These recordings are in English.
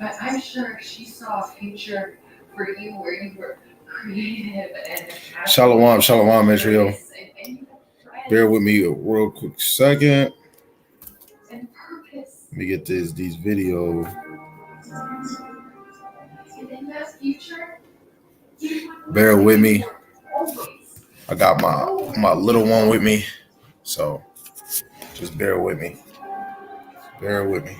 But I'm sure she saw a future for you where you were creative and Shalom, shalom, Israel. Bear with me a real quick second. and purpose. Let me get these videos. And in that future, Bear with me. I got my little one with me, so just bear with me. Bear with me.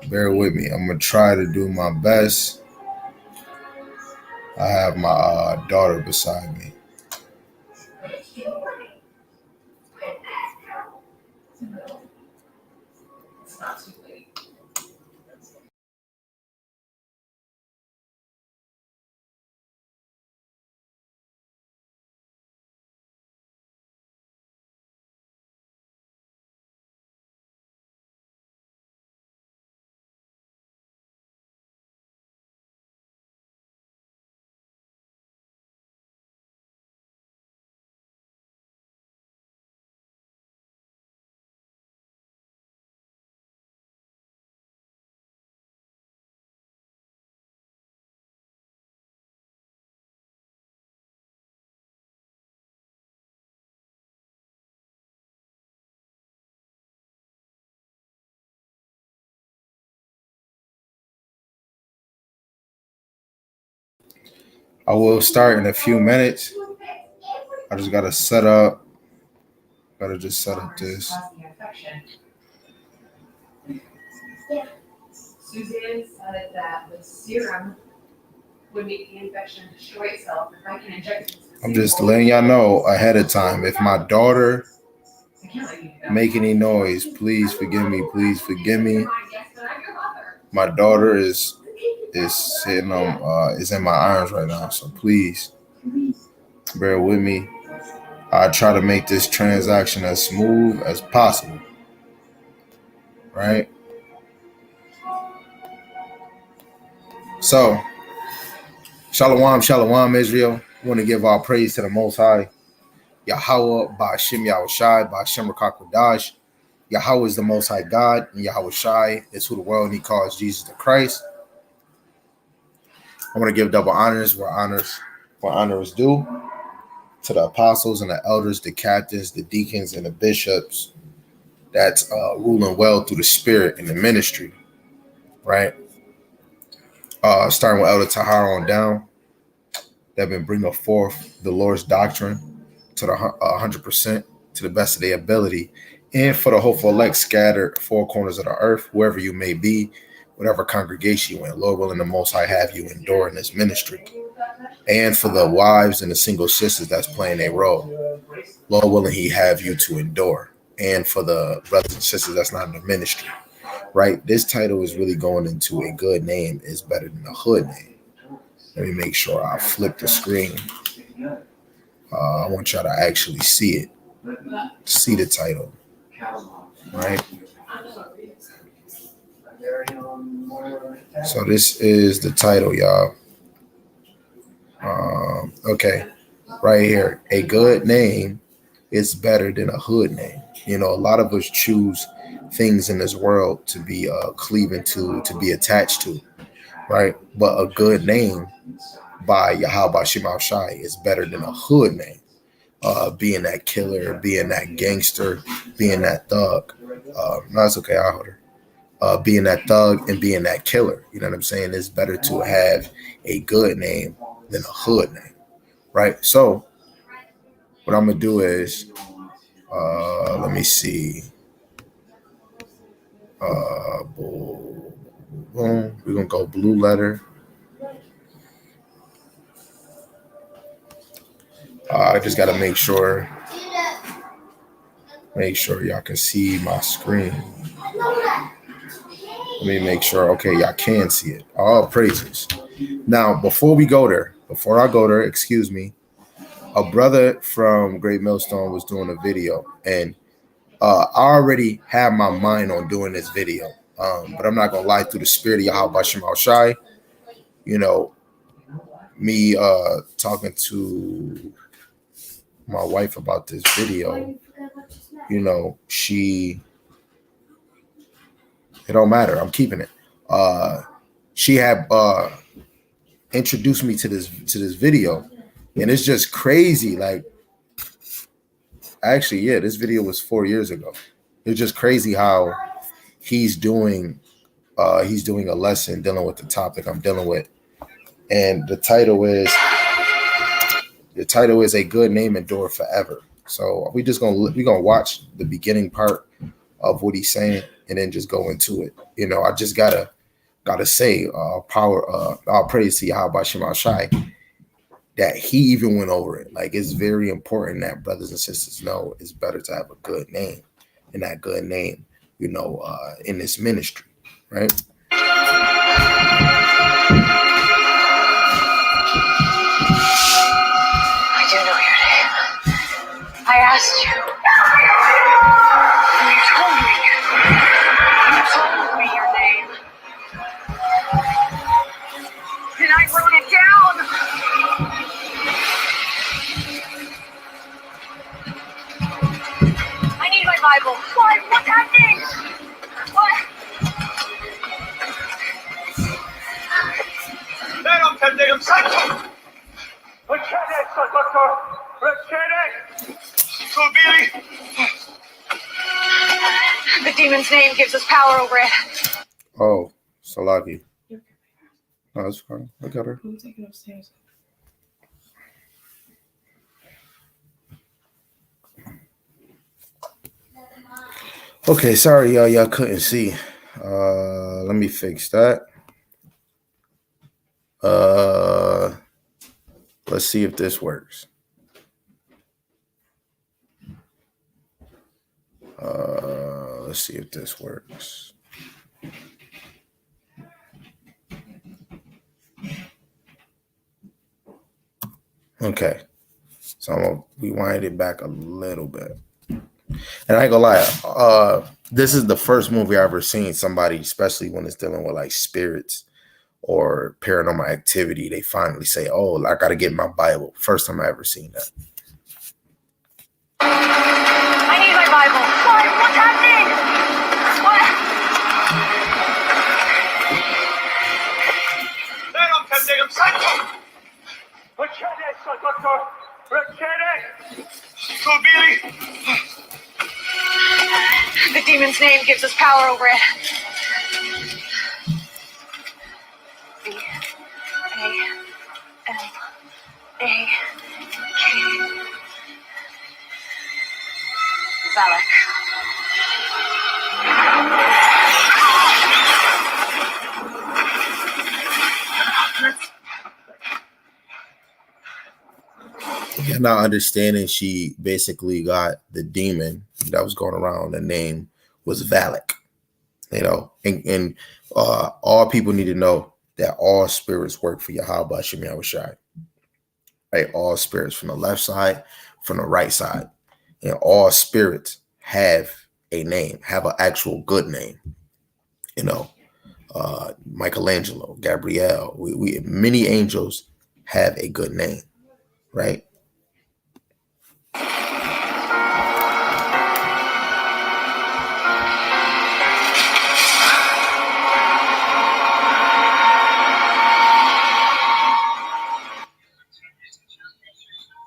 Bear with me. I'm gonna try to do my best. I have my daughter beside me. It's not too late. I will start in a few minutes. I just gotta set up. Gotta just set up this. Suzanne said that the serum would make the infection destroy itself. If I can inject it. I'm just letting y'all know ahead of time. If my daughter make any noise, please forgive me. Please forgive me. My daughter is sitting on is in my arms right now, so please bear with me. I try to make this transaction as smooth as possible. Right? So, shalom, shalom, Israel. We want to give our praise to the Most High. Yahweh, Ba'ashem Yahushai, Ba'ashem Rakakwadash. Yahweh is the Most High God, and Yahushai is who the world he calls Jesus the Christ. I want to give double honors where honor is due, to the apostles and the elders, the captains, the deacons, and the bishops that's ruling well through the spirit in the ministry, right? Starting with Elder Tahar on down, they've been bringing forth the Lord's doctrine to the 100% to the best of their ability, and for the hopeful elect scattered four corners of the earth, wherever you may be, whatever congregation you in, Lord willing, the Most High have you endure in this ministry. And for the wives and the single sisters that's playing a role, Lord willing, he have you to endure. And for the brothers and sisters that's not in the ministry, right? This title is really going into a good name is better than a hood name. Let me make sure I flip the screen. I want y'all to actually see it, see the title, right? So this is the title, y'all. Okay, right here. A good name is better than a hood name. You know, a lot of us choose things in this world to be cleaving to be attached to, right? But a good name by Yahweh Shema Shai is better than a hood name. Being that killer, being that gangster, being that thug. No, it's okay, I'll hold her. Being that thug and being that killer. You know what I'm saying? It's better to have a good name than a hood name, right? So what I'm gonna do is, let me see. Boom. We're gonna go blue letter. I just gotta make sure y'all can see my screen. Let me make sure. Okay, y'all can see it. All praises. Now, before I go there, excuse me, a brother from Great Millstone was doing a video, and I already have my mind on doing this video, but I'm not gonna lie, through the spirit of Yahweh Shem Shai, you know, me talking to my wife about this video, you know, it don't matter. I'm keeping it. she had introduced me to this video, and it's just crazy. Like, actually, yeah, this video was 4 years ago. It's just crazy how he's doing a lesson dealing with the topic I'm dealing with, and the title is A Good Name Endure Forever. So we're gonna watch the beginning part of what he's saying and then just go into it. You know, I just gotta say, all praise to Yahweh Shema Shai, that he even went over it. Like, it's very important that brothers and sisters know it's better to have a good name, and that good name, you know, in this ministry, right? I do know your name. I asked you. And you told me. You told me your name. And I wrote it down. I need my Bible. What? What's happening? What? Meron Pendeum Santo! Rechene, Doctor! Rechene! Billy! The demon's name gives us power over it. Oh, Salagi. No, that's fine. I got her. Who's taking upstairs? Okay, sorry, y'all couldn't see. Let me fix that. Let's see if this works. Let's see if this works. Okay, so I'm gonna rewind it back a little bit. And I ain't gonna lie, this is the first movie I've ever seen somebody, especially when it's dealing with like spirits or paranormal activity, they finally say, "Oh, I gotta get my Bible." First time I ever seen that. I need my Bible. What? What's happening? What? Meron Pendeum Santo! Rechene, Doctor! Rechene! Billy! The demon's name gives us power over it. V-A-L-A-K. Valak. Yeah, not understanding, she basically got the demon that was going around. The name was Valak, you know, and all people need to know that all spirits work for Yahweh Shem Yahushai. Right, all spirits, from the left side, from the right side, and all spirits have a name, have an actual good name. You know, Michelangelo, Gabrielle, we many angels have a good name, right?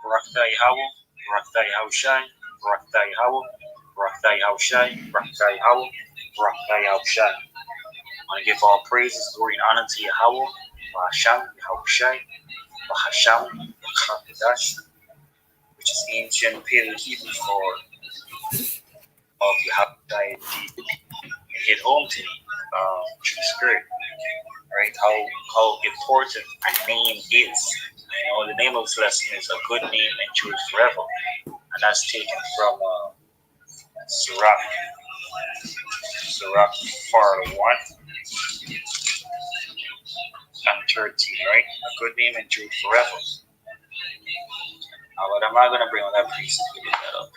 Barakatah Yahweh, Barakatah Yahushai, Barakatah Yahweh, Barakatah Yahushai, Barakatah Yahweh, Barakatah Yahushai. I want to give all praises, glory, and honor to Yahweh, Bahasham, Yahushai, Bahasham, Bachakadash, which is ancient Pale Hebrew for of Yahushai. It hit home to me, through the Spirit, right? How important a name is. You know, the name of this lesson is A Good Name Endures Forever, and that's taken from Sirach 4:1 and 13, right? A good name endures forever. But I'm not going to bring on that piece to get that up.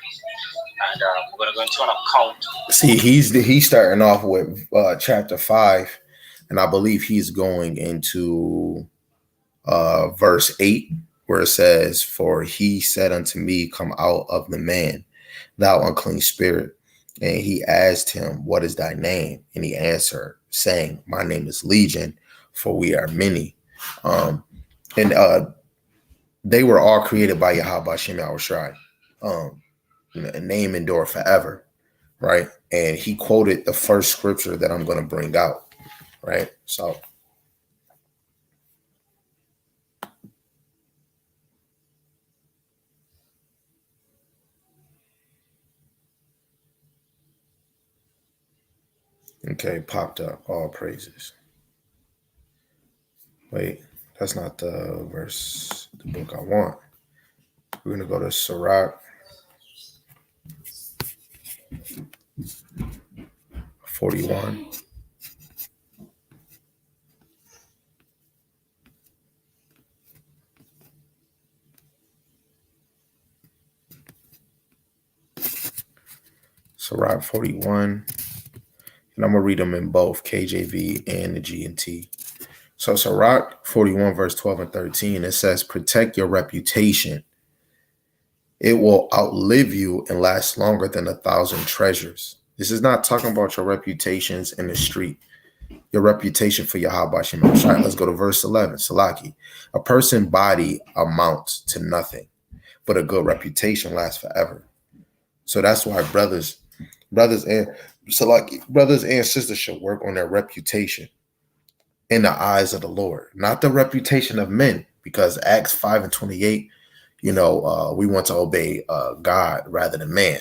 And we're going to go into an account. See, he's starting off with chapter 5, and I believe he's going into verse 8, where it says, "For he said unto me, Come out of the man, thou unclean spirit. And he asked him, What is thy name? And he answered, saying, "My name is Legion, for we are many." And they were all created by Yahweh Hashem Yahushai. A name endure forever, right? And he quoted the first scripture that I'm going to bring out, right? So, okay, popped up. All praises. Wait, that's not the verse, the book I want. We're going to go to Sirach 41. Sirach 41. And I'm going to read them in both KJV and the G&T. So Sirach 41, verse 12 and 13, it says, protect your reputation. It will outlive you and last longer than 1,000 treasures. This is not talking about your reputations in the street. Your reputation for Yahweh Shem Shai. Let's go to verse 11. Salaki. A person's body amounts to nothing, but a good reputation lasts forever. So that's why brothers and sisters should work on their reputation in the eyes of the Lord, not the reputation of men, because Acts 5 and 28, we want to obey God rather than man.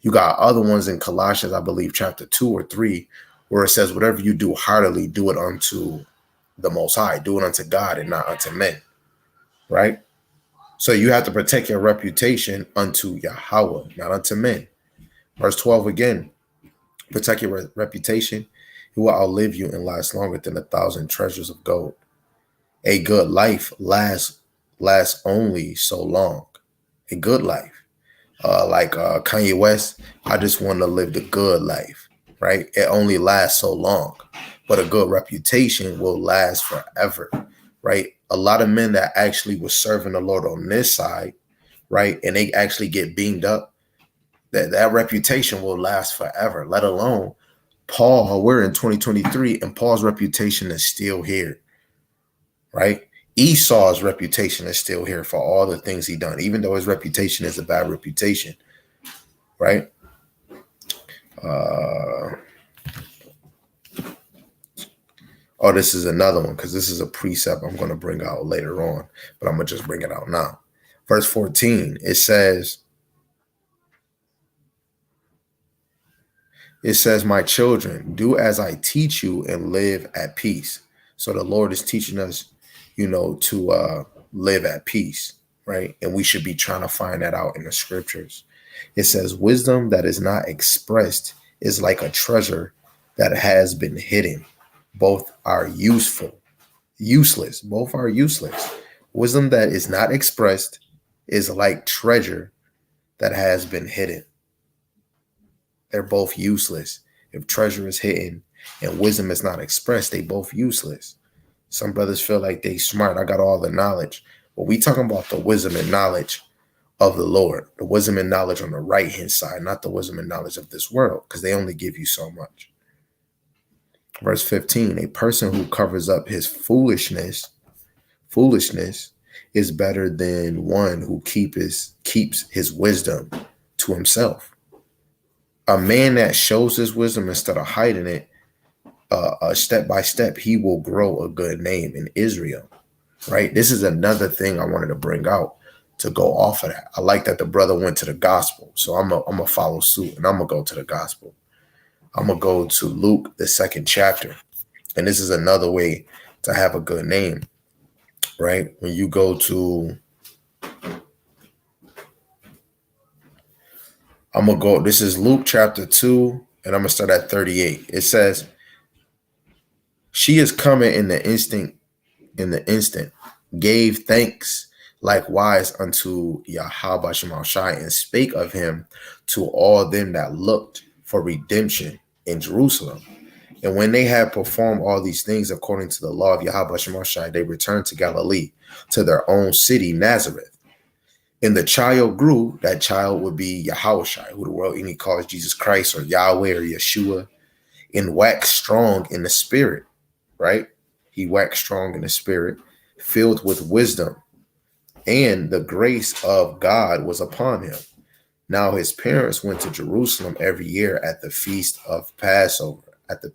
You got other ones in Colossians, I believe, chapter 2 or 3, where it says, whatever you do heartily, do it unto the Most High, do it unto God and not unto men, right? So you have to protect your reputation unto Yahweh, not unto men. Verse 12 again, protect your reputation. It will outlive you and last longer than 1,000 treasures of gold. A good life lasts only so long. A good life. Like Kanye West, I just want to live the good life, right? It only lasts so long, but a good reputation will last forever, right? A lot of men that actually were serving the Lord on this side, right? And they actually get beamed up, that reputation will last forever, let alone Paul. We're in 2023 and Paul's reputation is still here, right? Esau's reputation is still here for all the things he done, even though his reputation is a bad reputation, right? This is another one because this is a precept I'm going to bring out later on, but I'm going to just bring it out now. Verse 14, it says, my children, do as I teach you and live at peace. So the Lord is teaching us, to live at peace, right? And we should be trying to find that out in the scriptures. It says, wisdom that is not expressed is like a treasure that has been hidden. Both are useless. Both are useless. Wisdom that is not expressed is like treasure that has been hidden. They're both useless. If treasure is hidden and wisdom is not expressed, they both useless. Some brothers feel like they smart. I got all the knowledge. But we talking about the wisdom and knowledge of the Lord, the wisdom and knowledge on the right-hand side, not the wisdom and knowledge of this world, because they only give you so much. Verse 15, a person who covers up his foolishness is better than one who keeps his wisdom to himself. A man that shows his wisdom instead of hiding it, step by step, he will grow a good name in Israel, right? This is another thing I wanted to bring out to go off of that. I like that the brother went to the gospel, so I'm gonna follow suit and I'm gonna go to the gospel. I'm gonna go to Luke, the 2nd chapter, and this is another way to have a good name, right? When you go to, this is Luke chapter 2, and I'm gonna start at 38. It says, she is coming in the instant, gave thanks likewise unto Yahweh Shema Shai, and spake of him to all them that looked for redemption in Jerusalem. And when they had performed all these things according to the law of Yahweh Shema Shai, they returned to Galilee, to their own city, Nazareth. And the child grew. That child would be Yahushai, who the world calls Jesus Christ or Yahweh or Yeshua. and waxed strong in the spirit, right? He waxed strong in the spirit, filled with wisdom, and the grace of God was upon him. Now his parents went to Jerusalem every year at the feast of Passover, at the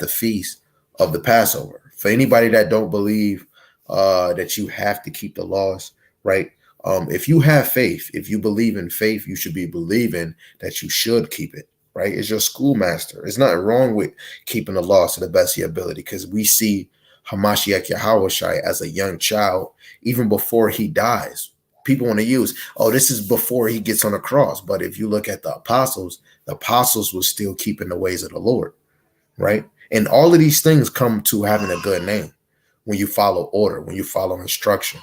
feast of the Passover. For anybody that don't believe that you have to keep the laws, right? If you have faith, if you believe in faith, you should be believing that you should keep it, right? It's your schoolmaster. There's nothing wrong with keeping the laws to the best of your ability, because we see Hamashiach Yahushai as a young child, even before he dies. People want to use, oh, this is before he gets on the cross. But if you look at the apostles were still keeping the ways of the Lord, right? And all of these things come to having a good name when you follow order, when you follow instruction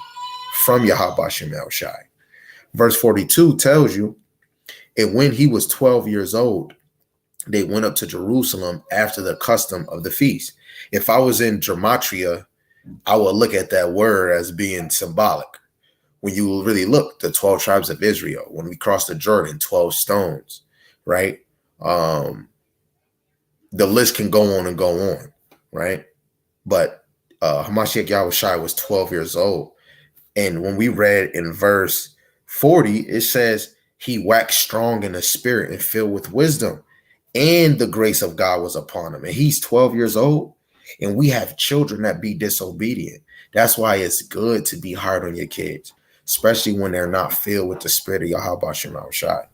from Yahweh Shem El Shai. Verse 42 tells you, and when he was 12 years old, they went up to Jerusalem after the custom of the feast. If I was in Gematria, I would look at that word as being symbolic. When you really look, the 12 tribes of Israel, when we crossed the Jordan, 12 stones, right? The list can go on and go on, right? But Hamashiach Yahushai was 12 years old. And when we read in verse 40, it says he waxed strong in the spirit and filled with wisdom, and the grace of God was upon him. And he's 12 years old, and we have children that be disobedient. That's why it's good to be hard on your kids, especially when they're not filled with the spirit of Yahweh Shem El Shai.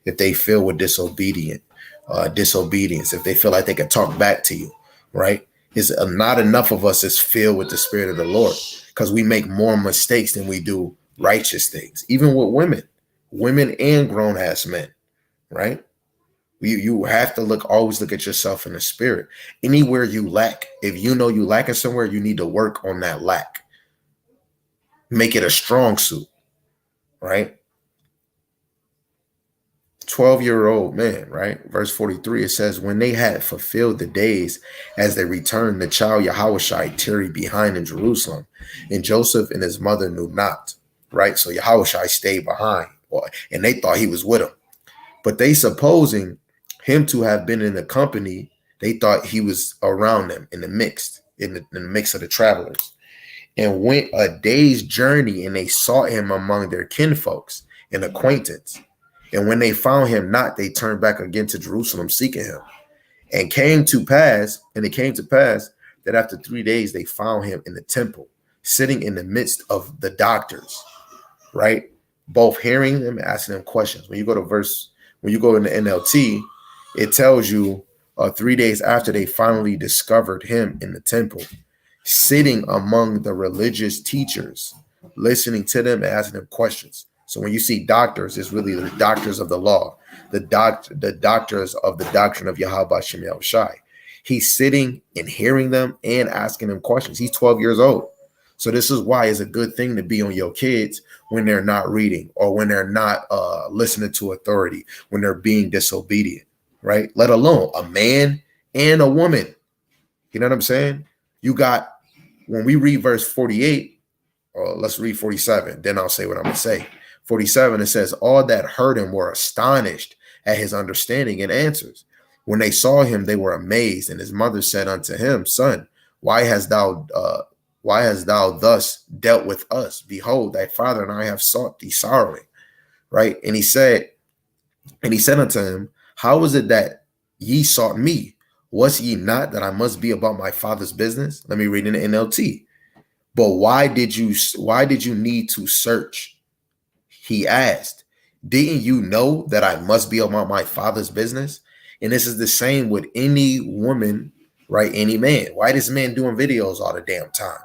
If they filled with disobedience, if they feel like they can talk back to you, right? Is not enough of us is filled with the spirit of the Lord, because we make more mistakes than we do righteous things, even with women and grown-ass men, right? You have to always look at yourself in the spirit. Anywhere you lack, if you know you lacking somewhere, you need to work on that lack. Make it a strong suit, right? 12-year-old man, right? Verse 43, it says, when they had fulfilled the days as they returned, the child Yahushai tarried behind in Jerusalem, and Joseph and his mother knew not, right? So Yahushai stayed behind, and they thought he was with him. But they, supposing him to have been in the company, they thought he was around them in the mix of the travelers, and went a day's journey, and they sought him among their kinfolks and acquaintance. And when they found him not, they turned back again to Jerusalem seeking him. And it came to pass that after 3 days they found him in the temple, sitting in the midst of the doctors, right? Both hearing them and asking them questions. When you go in the NLT, it tells you 3 days after they finally discovered him in the temple, sitting among the religious teachers, listening to them and asking them questions. So when you see doctors, it's really the doctors of the law, the doctors of the doctrine of Yahweh Shem El Shai. He's sitting and hearing them and asking them questions. He's 12 years old. So this is why it's a good thing to be on your kids when they're not reading, or when they're not listening to authority, when they're being disobedient, right? Let alone a man and a woman. You know what I'm saying? You got, when we read verse 48, or let's read 47, then I'll say what I'm going to say. 47, it says, all that heard him were astonished at his understanding and answers. When they saw him, they were amazed. And his mother said unto him, Son, why hast thou thus dealt with us? Behold, thy father and I have sought thee sorrowing. Right? And he said unto him, how is it that ye sought me? Was ye not that I must be about my father's business? Let me read in the NLT. But why did you need to search? He asked, didn't you know that I must be about my father's business? And this is the same with any woman, right? Any man. Why this man doing videos all the damn time?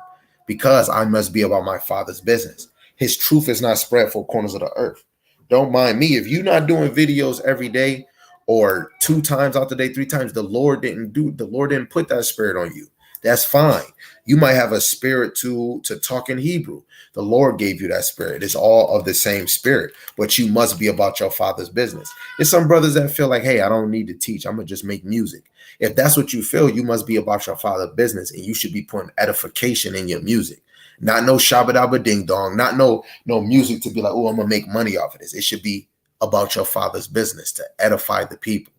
Because I must be about my father's business. His truth is not spread for corners of the earth. Don't mind me. If you're not doing videos every day, or 2 times out the day, 3 times, the Lord didn't put that spirit on you. That's fine. You might have a spirit to talk in Hebrew. The Lord gave you that spirit. It's all of the same spirit, but you must be about your father's business. There's some brothers that feel like, hey, I don't need to teach. I'm going to just make music. If that's what you feel, you must be about your father's business, and you should be putting edification in your music. Not no shabba dabba ding dong, not no music to be like, oh, I'm going to make money off of this. It should be about your father's business to edify the people,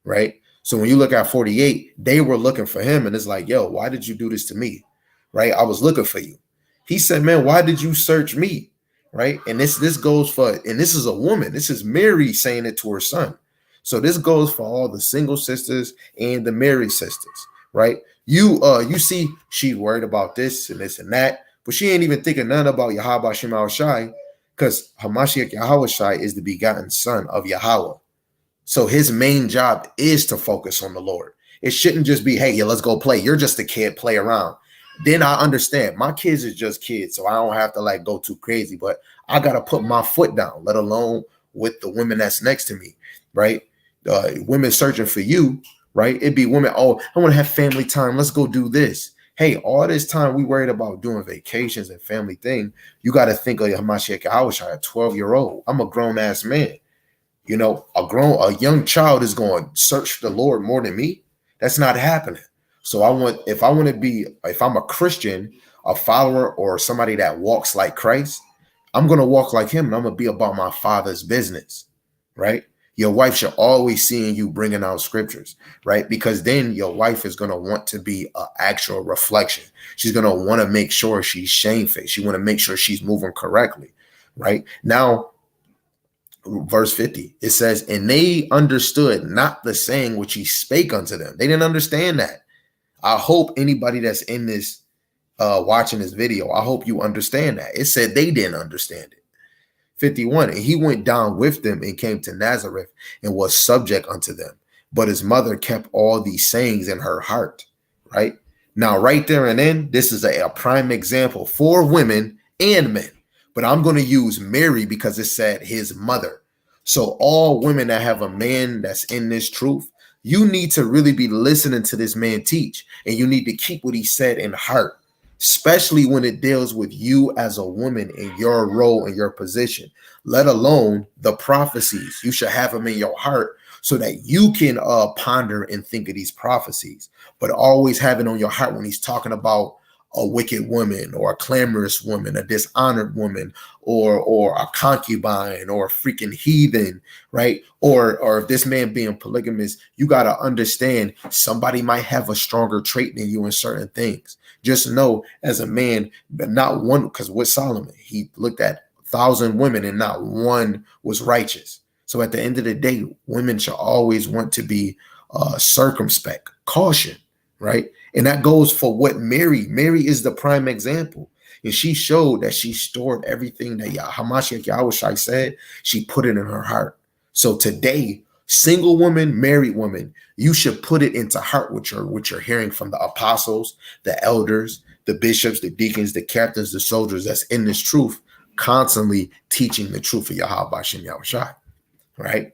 right? So when you look at 48, they were looking for him, and it's like, yo, why did you do this to me? Right? I was looking for you. He said, man, why did you search me? Right? And this goes for, and this is a woman. This is Mary saying it to her son. So this goes for all the single sisters and the married sisters, right? You see, she worried about this and this and that, but she ain't even thinking none about Yahweh Shema Shai, because Hamashiach Yahweh Shai is the begotten son of Yahweh. So his main job is to focus on the Lord. It shouldn't just be, hey, yeah, let's go play. You're just a kid, play around. Then I understand my kids is just kids, so I don't have to like go too crazy, but I got to put my foot down, let alone with the women that's next to me, right? Women searching for you, right? It'd be women, oh, I want to have family time. Let's go do this. Hey, all this time we worried about doing vacations and family thing. You got to think of Hamashiach Yahushua, a 12-year-old. I'm a grown-ass man. You know, a young child is going to search for the Lord more than me. That's not happening. So if I'm a Christian, a follower, or somebody that walks like Christ, I'm going to walk like him, and I'm going to be about my Father's business, right? Your wife should always see you bringing out scriptures, right? Because then your wife is going to want to be an actual reflection. She's going to want to make sure she's shamefaced. She want to make sure she's moving correctly, right? Now, verse 50, it says, and they understood not the saying which he spake unto them. They didn't understand that. I hope anybody that's in this, watching this video, I hope you understand that. It said they didn't understand it. 51, and he went down with them and came to Nazareth and was subject unto them. But his mother kept all these sayings in her heart, right? Now, right there and then, this is a prime example for women and men. But I'm going to use Mary because it said his mother. So all women that have a man that's in this truth, you need to really be listening to this man teach, and you need to keep what he said in heart, especially when it deals with you as a woman in your role and your position, let alone the prophecies. You should have them in your heart so that you can ponder and think of these prophecies, but always have it on your heart when he's talking about a wicked woman or a clamorous woman, a dishonored woman, or a concubine or a freaking heathen, right? Or if this man being polygamous, you got to understand somebody might have a stronger trait than you in certain things. Just know as a man, not one, because with Solomon, he looked at 1,000 women and not one was righteous. So at the end of the day, women should always want to be circumspect, caution, right? And that goes for what Mary is the prime example. And she showed that she stored everything that Hamashiach Yahushua said. She put it in her heart. So today, single woman, married woman, you should put it into heart what you're hearing from the apostles, the elders, the bishops, the deacons, the captains, the soldiers that's in this truth, constantly teaching the truth of Yahweh Shem Yahushua, right?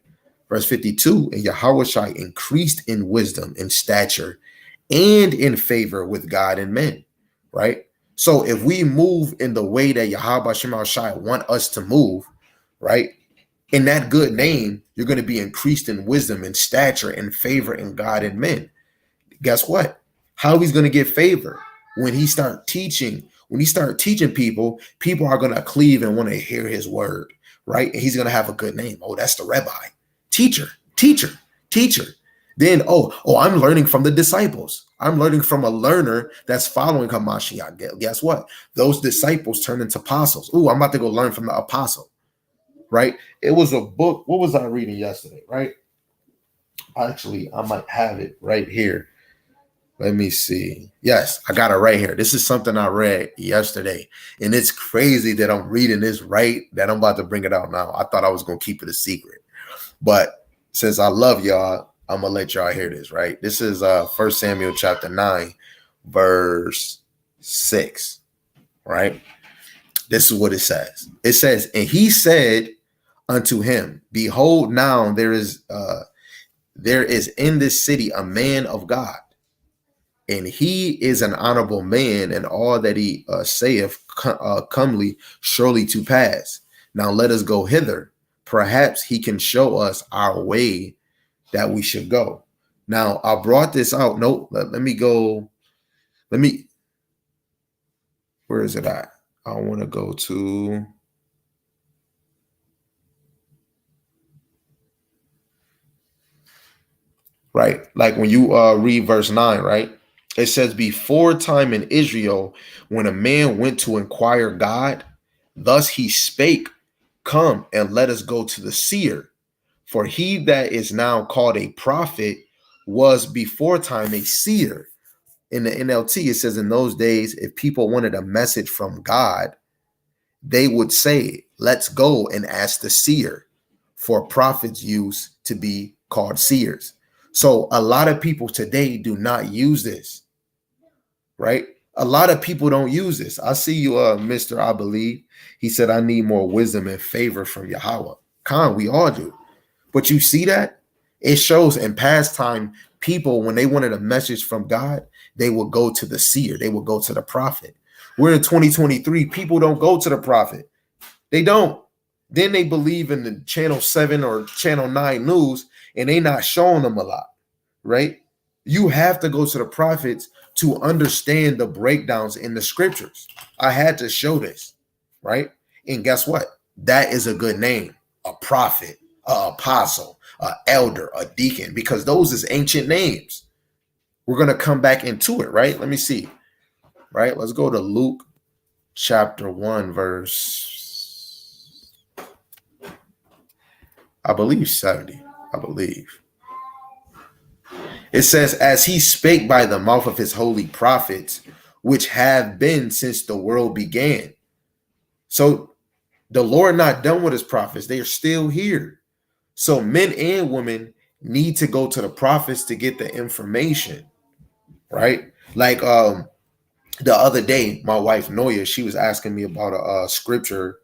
Verse 52, and Yahushua increased in wisdom and stature and in favor with God and men, right? So if we move in the way that Yahweh Shem Yahushua want us to move, right? In that good name, you're going to be increased in wisdom and stature and favor in God and men. Guess what? How he's going to get favor? When he start teaching people, people are going to cleave and want to hear his word, right? And he's going to have a good name. Oh, that's the rabbi. Teacher. Then, I'm learning from the disciples. I'm learning from a learner that's following Hamashiach. Guess what? Those disciples turn into apostles. I'm about to go learn from the apostle, right? It was a book. What was I reading yesterday, right? Actually, I might have it right here. Let me see. Yes, I got it right here. This is something I read yesterday. And it's crazy that I'm reading this right, that I'm about to bring it out now. I thought I was going to keep it a secret. But since I love y'all, I'm going to let y'all hear this, right? This is 1 Samuel chapter 9, verse 6, right? This is what it says. It says, and he said unto him, behold, now there is in this city a man of God, and he is an honorable man, and all that he saith comely surely to pass. Now let us go hither. Perhaps he can show us our way that we should go. Now I brought this out. No, let me go. Where is it at? I want to go to. right? Like when you read verse 9, right? It says, before time in Israel, when a man went to inquire God, thus he spake, come and let us go to the seer. For he that is now called a prophet was before time a seer. In the NLT, it says in those days, if people wanted a message from God, they would say, let's go and ask the seer, for prophets used to be called seers. So a lot of people today do not use this, right? A lot of people don't use this. I see you, Mr. I believe. He said, I need more wisdom and favor from Yahweh. Khan, we all do. But you see that? It shows in past time, people, when they wanted a message from God, they would go to the seer. They would go to the prophet. We're in 2023. People don't go to the prophet. They don't. Then they believe in the Channel 7 or Channel 9 news, and they not showing them a lot, right? You have to go to the prophets to understand the breakdowns in the scriptures. I had to show this, right? And guess what? That is a good name, a prophet, an apostle, an elder, a deacon, because those is ancient names. We're going to come back into it, right? Let me see, right? Let's go to Luke chapter 1, verse, I believe 70, I believe. It says, as he spake by the mouth of his holy prophets, which have been since the world began. So the Lord not done with his prophets. They are still here. So men and women need to go to the prophets to get the information, right? Like the other day, my wife Noya, she was asking me about a scripture,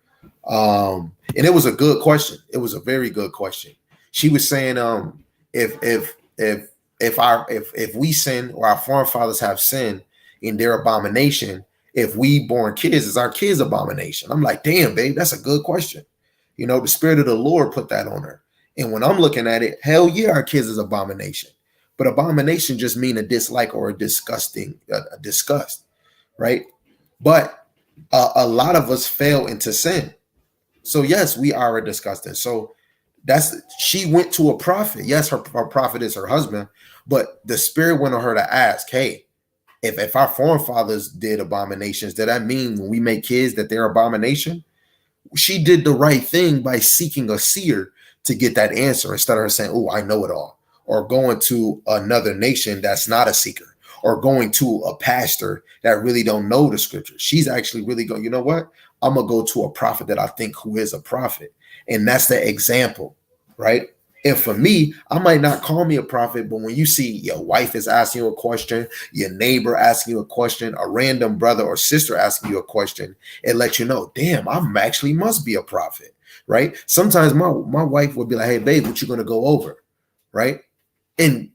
and it was a good question. It was a very good question. She was saying, if we sin or our forefathers have sinned in their abomination, if we born kids, is our kids abomination? I'm like, damn, babe, that's a good question. You know, the Spirit of the Lord put that on her. And when I'm looking at it, hell yeah, our kids is abomination. But abomination just mean a dislike or a disgusting, a disgust, right? But a lot of us fell into sin. So yes, we are a disgusting. So she went to a prophet. Yes, her prophet is her husband, but the Spirit went on her to ask, hey, if our forefathers did abominations, does that mean when we make kids that they're abomination? She did the right thing by seeking a seer to get that answer instead of her saying, oh, I know it all, or going to another nation that's not a seeker, or going to a pastor that really don't know the scripture. She's actually really going, you know what? I'm going to go to a prophet that I think who is a prophet. And that's the example, right? And for me, I might not call me a prophet, but when you see your wife is asking you a question, your neighbor asking you a question, a random brother or sister asking you a question, it lets you know, damn, I actually must be a prophet, right? Sometimes my wife would be like, hey, babe, what you going to go over, right? And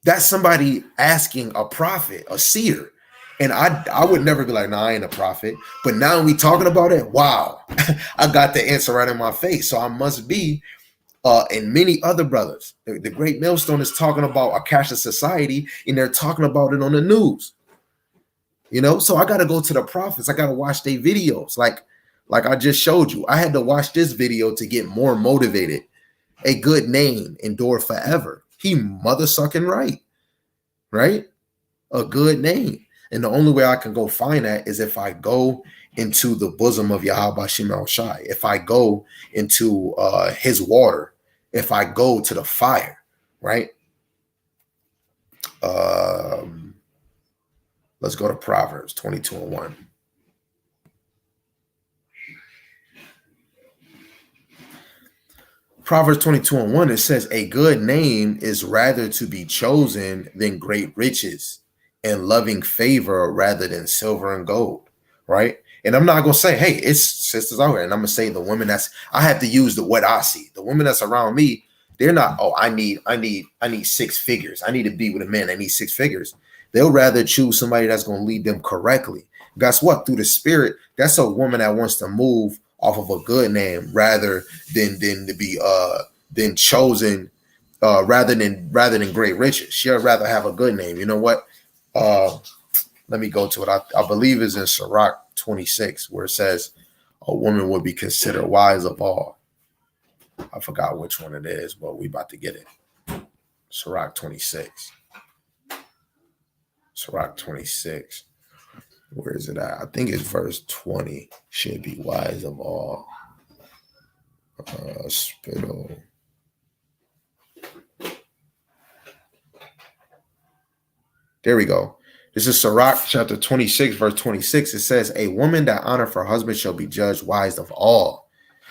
that's somebody asking a prophet, a seer. And I would never be like, no, I ain't a prophet. But now we talking about it, wow, I got the answer right in my face. So I must be. And many other brothers. The Great Millstone is talking about Akasha Society, and they're talking about it on the news. You know, so I got to go to the prophets. I got to watch their videos. Like I just showed you. I had to watch this video to get more motivated. A good name endure forever. He mother sucking right? A good name. And the only way I can go find that is if I go into the bosom of Yahweh Shemel Shai, if I go into his water, if I go to the fire, right? Let's go to Proverbs 22:1. Proverbs 22:1, it says, a good name is rather to be chosen than great riches, and loving favor rather than silver and gold, right? And I'm not going to say, hey, it's sisters out here. And I'm going to say the women I have to use what I see. The women that's around me, they're not, oh, I need 6 figures. I need to be with a man that needs 6 figures. They'll rather choose somebody that's going to lead them correctly. Guess what? Through the Spirit, that's a woman that wants to move off of a good name rather than to be than chosen rather than great riches. She'll rather have a good name. You know what? Let me go to it. I believe it's in Sirach 26, where it says a woman would be considered wise of all. I forgot which one it is, but we about to get it. Sirach 26. Sirach 26. Where is it at? I think it's verse 20. Should be wise of all. Spittle. There we go. This is Sirach chapter 26, verse 26. It says, a woman that honoreth her husband shall be judged wise of all,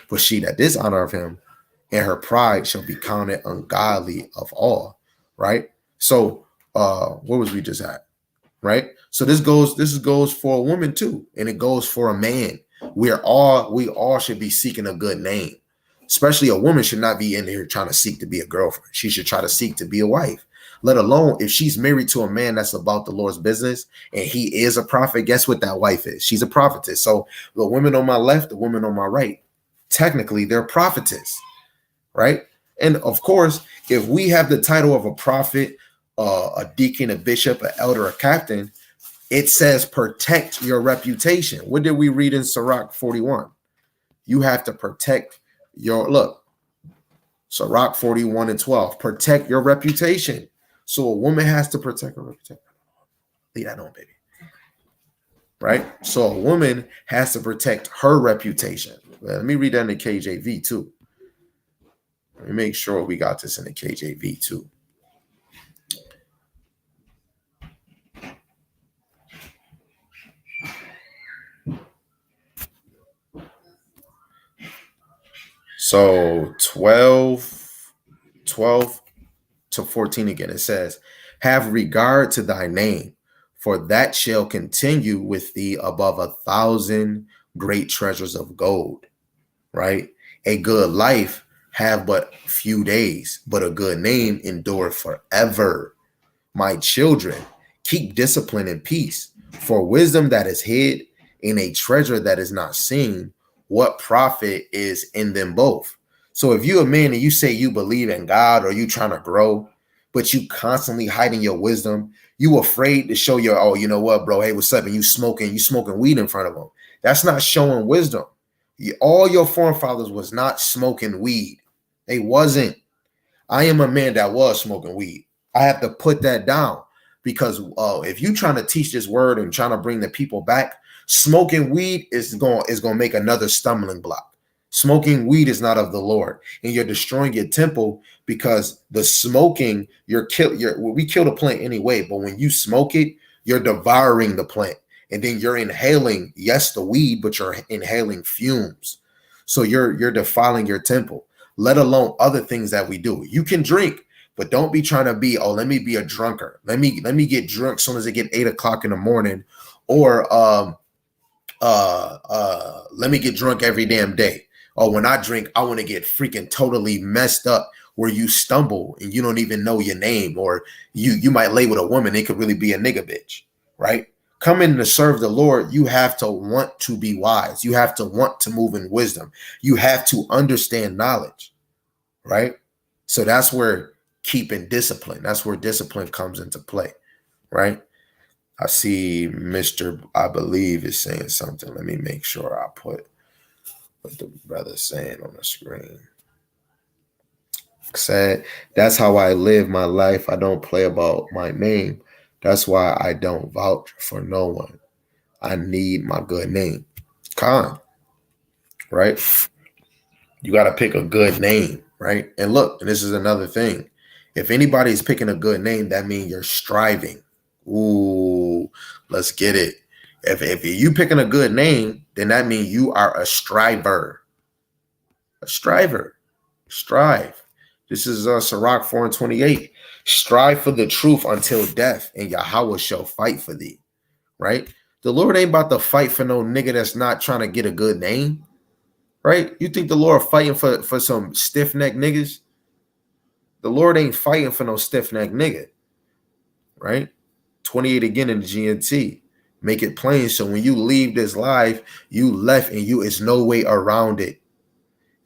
but she that dishonor of him and her pride shall be counted ungodly of all. Right? So where was we just at? Right? So this goes for a woman too, and it goes for a man. We all should be seeking a good name. Especially a woman should not be in here trying to seek to be a girlfriend. She should try to seek to be a wife. Let alone if she's married to a man that's about the Lord's business and he is a prophet, guess what that wife is? She's a prophetess. So the women on my left, the women on my right, technically they're prophetess, right? And of course, if we have the title of a prophet, a deacon, a bishop, an elder, a captain, it says protect your reputation. What did we read in Sirach 41? You have to protect your, look, Sirach 41 and 12, protect your reputation. So a woman has to protect her reputation. Leave that on, baby. Right? So a woman has to protect her reputation. Let me read that in the KJV too. Let me make sure we got this in the KJV too. So 12 to 14 again, it says, have regard to thy name, for that shall continue with thee above 1,000 great treasures of gold, right? A good life have but few days, but a good name endure forever. My children, keep discipline and peace, for wisdom that is hid in a treasure that is not seen, what profit is in them both? So if you're a man and you say you believe in God or you trying to grow, but you constantly hiding your wisdom, you afraid to show your, oh, you know what, bro? Hey, what's up? And you smoking weed in front of them. That's not showing wisdom. All your forefathers was not smoking weed. They wasn't. I am a man that was smoking weed. I have to put that down because if you trying to teach this word and trying to bring the people back, smoking weed is going to make another stumbling block. Smoking weed is not of the Lord, and you're destroying your temple because the smoking, we kill the plant anyway, but when you smoke it, you're devouring the plant, and then you're inhaling, yes, the weed, but you're inhaling fumes. So you're defiling your temple, let alone other things that we do. You can drink, but don't be trying to be, oh, let me be a drunkard. Let me get drunk as soon as I get 8 o'clock in the morning, or let me get drunk every damn day. Or when I drink, I want to get freaking totally messed up where you stumble and you don't even know your name, or you might lay with a woman. It could really be a nigga bitch, right? Coming to serve the Lord, you have to want to be wise. You have to want to move in wisdom. You have to understand knowledge, right? So that's where keeping discipline, that's where discipline comes into play, right? I see Mr. I believe is saying something. Let me make sure I put what the brother's saying on the screen. Said, that's how I live my life. I don't play about my name. That's why I don't vouch for no one. I need my good name. Khan, right? You got to pick a good name, right? And look, and this is another thing. If anybody's picking a good name, that means you're striving. Ooh, let's get it. If you picking a good name, then that means you are a striver. A striver. Strive. This is Sirach 4 and 28. Strive for the truth until death, and Yahweh shall fight for thee. Right? The Lord ain't about to fight for no nigga that's not trying to get a good name. Right? You think the Lord fighting for some stiff-necked niggas? The Lord ain't fighting for no stiff-necked nigga. Right? 28 again in the GNT. Make it plain so when you leave this life, you left and you is no way around it.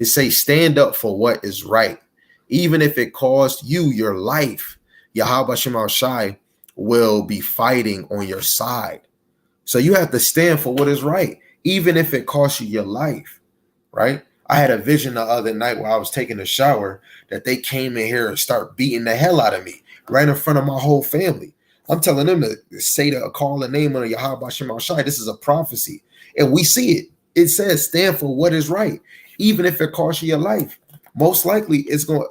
It say stand up for what is right. Even if it costs you your life, Yahweh Shem Shai will be fighting on your side. So you have to stand for what is right, even if it costs you your life, right? I had a vision the other night while I was taking a shower that they came in here and start beating the hell out of me right in front of my whole family. I'm telling them to call the name of Yahweh Shem Shai. This is a prophecy. And we see it. It says stand for what is right, even if it costs you your life. Most likely it's going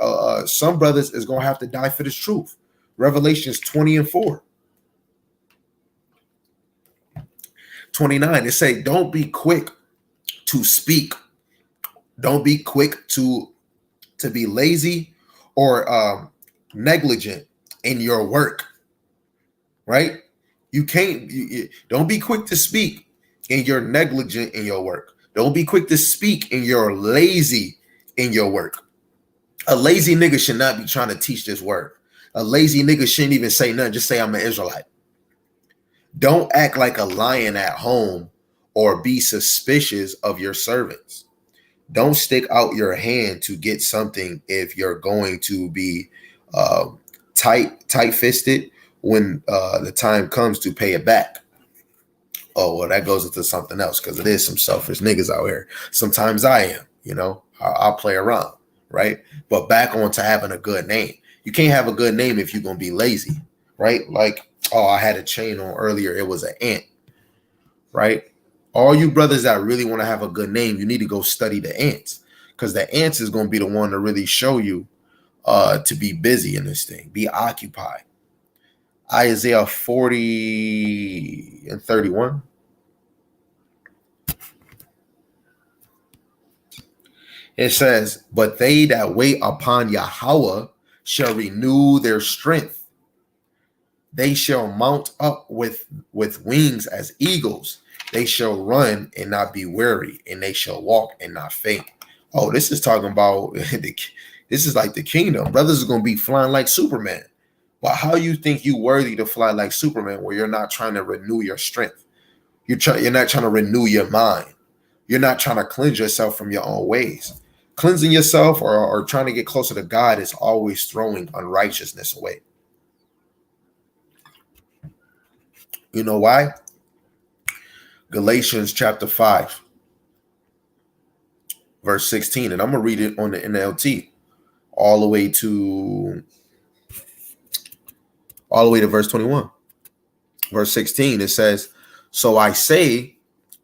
some brothers is going to have to die for this truth. Revelations 20:4. 29, it say, don't be quick to speak. Don't be quick to be lazy or negligent in your work, right? You can't, don't be quick to speak and you're negligent in your work. Don't be quick to speak and you're lazy in your work. A lazy nigga should not be trying to teach this word. A lazy nigga shouldn't even say nothing. Just say I'm an Israelite. Don't act like a lion at home or be suspicious of your servants. Don't stick out your hand to get something if you're going to be tight-fisted when the time comes to pay it back. Oh, well, that goes into something else because it is some selfish niggas out here. Sometimes I am, I'll play around, right? But back on to having a good name. You can't have a good name if you're going to be lazy, right? Like, oh, I had a chain on earlier. It was an ant, right? All you brothers that really want to have a good name, you need to go study the ants because the ants is going to be the one to really show you to be busy in this thing, be occupied. Isaiah 40:31. It says, but they that wait upon Yahweh shall renew their strength. They shall mount up with wings as eagles. They shall run and not be weary, and they shall walk and not faint. Oh, this is talking about, this is like the kingdom. Brothers are going to be flying like Superman. But how you think you worthy to fly like Superman where you're not trying to renew your strength? You're not trying to renew your mind. You're not trying to cleanse yourself from your own ways. Cleansing yourself or trying to get closer to God is always throwing unrighteousness away. You know why? Galatians chapter 5, verse 16. And I'm going to read it on the NLT all the way to verse 21. Verse 16, it says, So I say,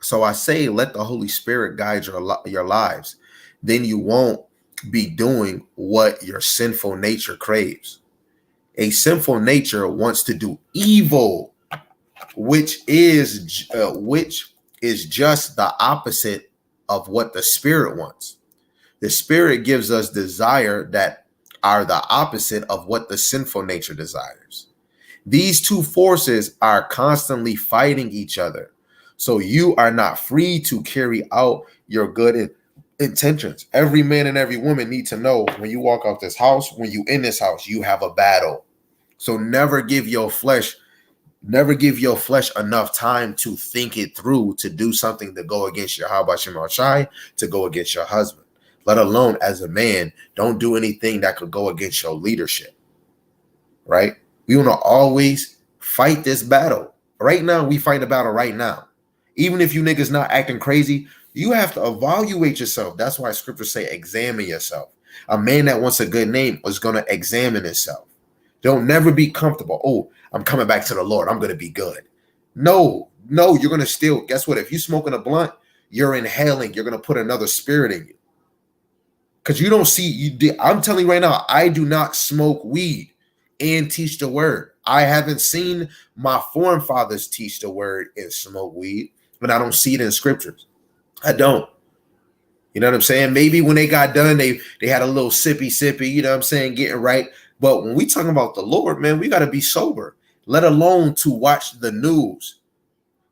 let the Holy Spirit guide your lives. Then you won't be doing what your sinful nature craves. A sinful nature wants to do evil, which is just the opposite of what the Spirit wants. The Spirit gives us desire that are the opposite of what the sinful nature desires. These two forces are constantly fighting each other. So you are not free to carry out your good intentions. Every man and every woman need to know when you walk out this house, when you in this house, you have a battle. So never give your flesh enough time to think it through, to do something to go against your Yahweh Shem Shai, to go against your husband. Let alone as a man, don't do anything that could go against your leadership, right? We want to always fight this battle. Right now, we fight the battle right now. Even if you niggas not acting crazy, you have to evaluate yourself. That's why scriptures say examine yourself. A man that wants a good name is going to examine himself. Don't never be comfortable. Oh, I'm coming back to the Lord. I'm going to be good. No, you're going to still, guess what? If you're smoking a blunt, you're inhaling. You're going to put another spirit in you. Because you don't see, I'm telling you right now, I do not smoke weed and teach the word. I haven't seen my forefathers teach the word and smoke weed, but I don't see it in scriptures. I don't. You know what I'm saying? Maybe when they got done, they had a little sippy, you know what I'm saying, getting right. But when we talking about the Lord, man, we got to be sober, let alone to watch the news.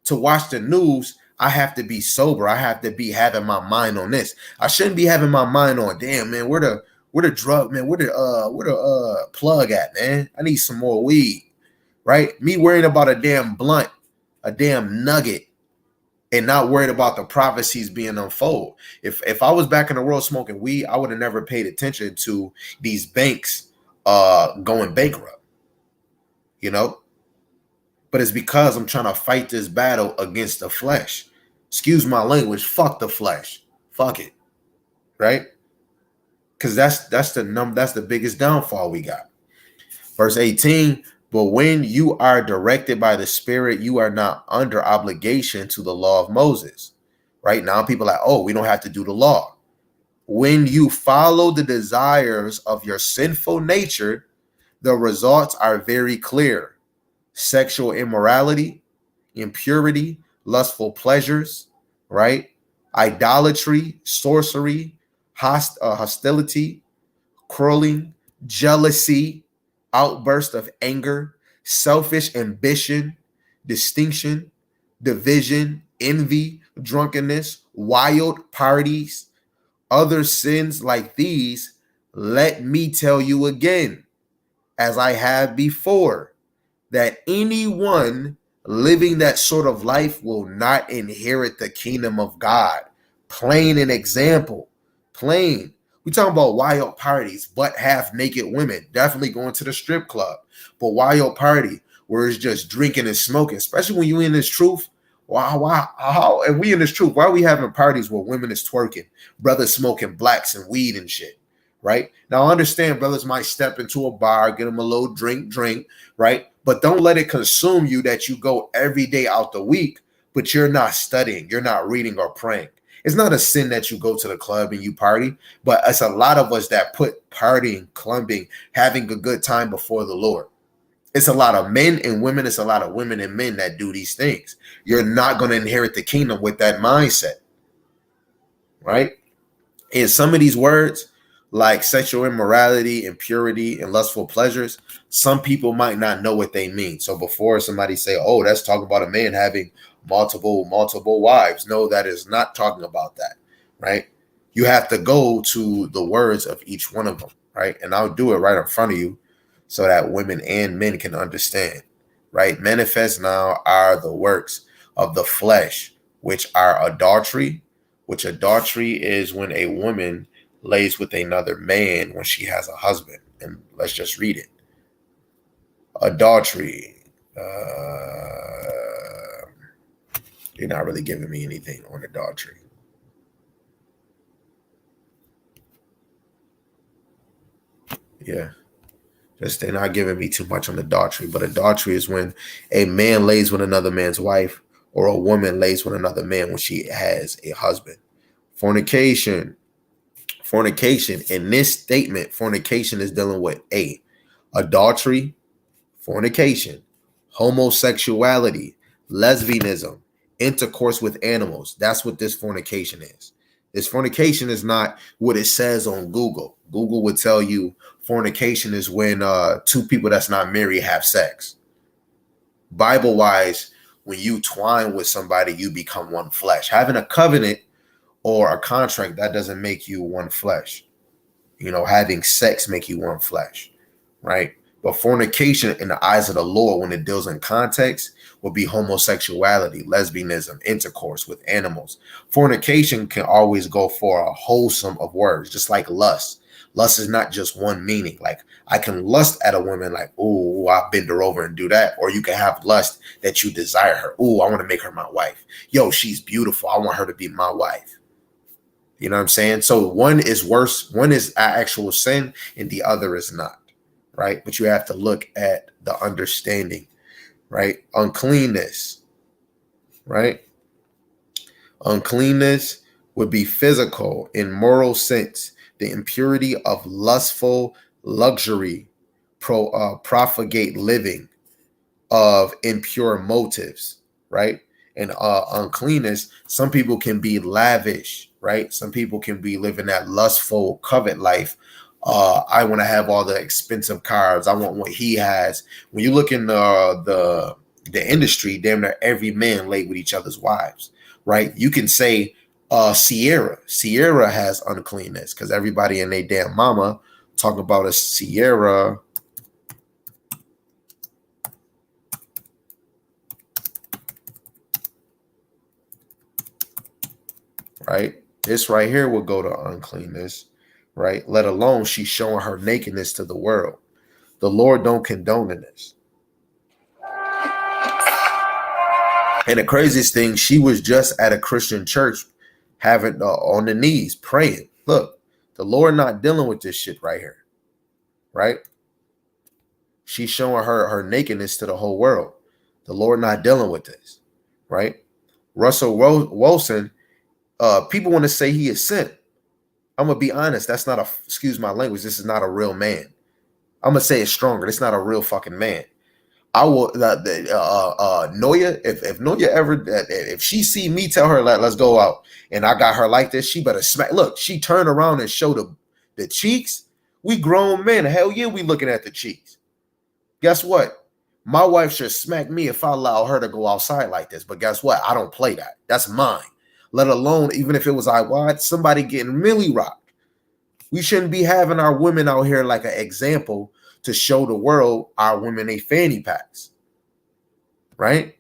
To watch the news, I have to be sober. I have to be having my mind on this. I shouldn't be having my mind on, damn, man, where the drug, man, where the plug at, man? I need some more weed, right? Me worrying about a damn blunt, a damn nugget, and not worried about the prophecies being unfold. If I was back in the world smoking weed, I would have never paid attention to these banks going bankrupt, you know? But it's because I'm trying to fight this battle against the flesh. Excuse my language. Fuck the flesh. Fuck it. right? Because that's the biggest downfall we got. Verse 18, but when you are directed by the Spirit, you are not under obligation to the law of Moses. Right now, people are like, oh, we don't have to do the law. When you follow the desires of your sinful nature, the results are very clear. Sexual immorality, impurity, lustful pleasures, right? Idolatry, sorcery, hostility, quarreling, jealousy, outburst of anger, selfish ambition, distinction, division, envy, drunkenness, wild parties, other sins like these. Let me tell you again, as I have before, that anyone living that sort of life will not inherit the kingdom of God. Plain an example. Plain. We talking about wild parties, but half naked women, definitely going to the strip club. But wild party where it's just drinking and smoking, especially when you in this truth. How and we in this truth? Why are we having parties where women is twerking, brothers smoking blacks and weed and shit? Right now, I understand brothers might step into a bar, get them a little drink, right? But don't let it consume you that you go every day out the week, but you're not studying, you're not reading or praying. It's not a sin that you go to the club and you party, but it's a lot of us that put partying, clubbing, having a good time before the Lord. It's a lot of men and women. It's a lot of women and men that do these things. You're not going to inherit the kingdom with that mindset, right? And some of these words, like sexual immorality, impurity, and lustful pleasures, some people might not know what they mean. So before somebody say, oh, that's talking about a man having multiple wives. No, that is not talking about that, right? You have to go to the words of each one of them, right? And I'll do it right in front of you so that women and men can understand, right? Manifest now are the works of the flesh, which are adultery, which adultery is when a woman lays with another man when she has a husband. And let's just read it. Adultery. You're not really giving me anything on adultery. Yeah. Just they're not giving me too much on adultery. But adultery is when a man lays with another man's wife, or a woman lays with another man when she has a husband. Fornication. In this statement, fornication is dealing with adultery, fornication, homosexuality, lesbianism, intercourse with animals. That's what this fornication is. This fornication is not what it says on Google. Google would tell you fornication is when two people that's not married have sex. Bible-wise, when you twine with somebody, you become one flesh. Having a covenant or a contract, that doesn't make you one flesh. You know, having sex make you one flesh, right? But fornication in the eyes of the Lord, when it deals in context, will be homosexuality, lesbianism, intercourse with animals. Fornication can always go for a wholesome of words, just like lust. Lust is not just one meaning. Like I can lust at a woman like, oh, I'll bend her over and do that. Or you can have lust that you desire her. Oh, I want to make her my wife. Yo, she's beautiful. I want her to be my wife. You know what I'm saying? So one is worse. One is actual sin and the other is not, right? But you have to look at the understanding, right? Uncleanness, right? Uncleanness would be physical in moral sense, the impurity of lustful luxury, profligate living of impure motives, right? And uncleanness, some people can be lavish, right? Some people can be living that lustful covet life. I want to have all the expensive cars. I want what he has. When you look in the industry, damn near every man laid with each other's wives, right? You can say Sierra has uncleanness because everybody and their damn mama talk about a Sierra. Right? This right here will go to uncleanness, right? Let alone she's showing her nakedness to the world. The Lord don't condone this. And the craziest thing, she was just at a Christian church having on the knees praying. Look, the Lord not dealing with this shit right here, right? She's showing her nakedness to the whole world. The Lord not dealing with this, right? Russell Wilson, people want to say he is sent. I'm gonna be honest. That's not excuse my language. This is not a real man. I'm gonna say it stronger. This is not a real fucking man. I will Noya, if Noya ever, if she see me tell her let's go out and I got her like this, she better smack. Look, she turned around and showed the cheeks. We grown men. Hell yeah, we looking at the cheeks. Guess what? My wife should smack me if I allow her to go outside like this. But guess what? I don't play that. That's mine. Let alone, even if it was I watch somebody getting really rocked. We shouldn't be having our women out here like an example to show the world our women a fanny packs. Right?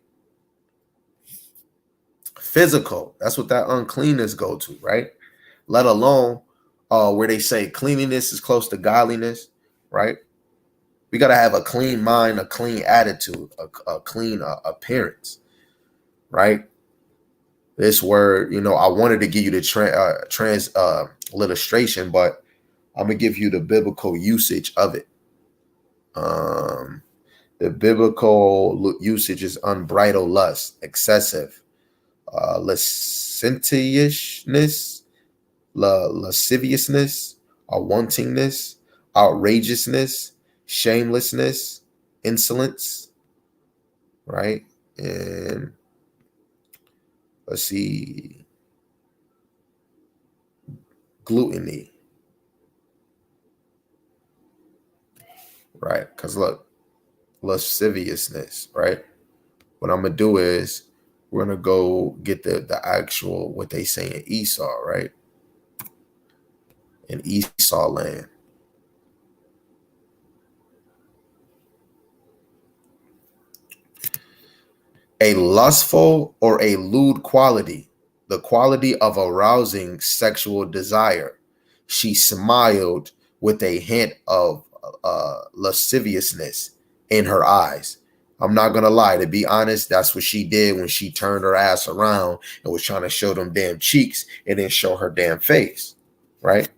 Physical. That's what that uncleanness go to, right? Let alone where they say cleanliness is close to godliness, right? We got to have a clean mind, a clean attitude, a clean appearance, right? This word, I wanted to give you the illustration, but I'm going to give you the biblical usage of it. The biblical usage is unbridled lust, excessive, licentiousness, lasciviousness, wantingness, outrageousness, shamelessness, insolence, right? And let's see, gluttony, right? Because look, lasciviousness, right? What I'm gonna do is we're gonna go get the actual what they say in Esau, right? In Esau land. A lustful or a lewd quality, the quality of arousing sexual desire. She smiled with a hint of lasciviousness in her eyes. I'm not going to lie. To be honest, that's what she did when she turned her ass around and was trying to show them damn cheeks and then show her damn face, right?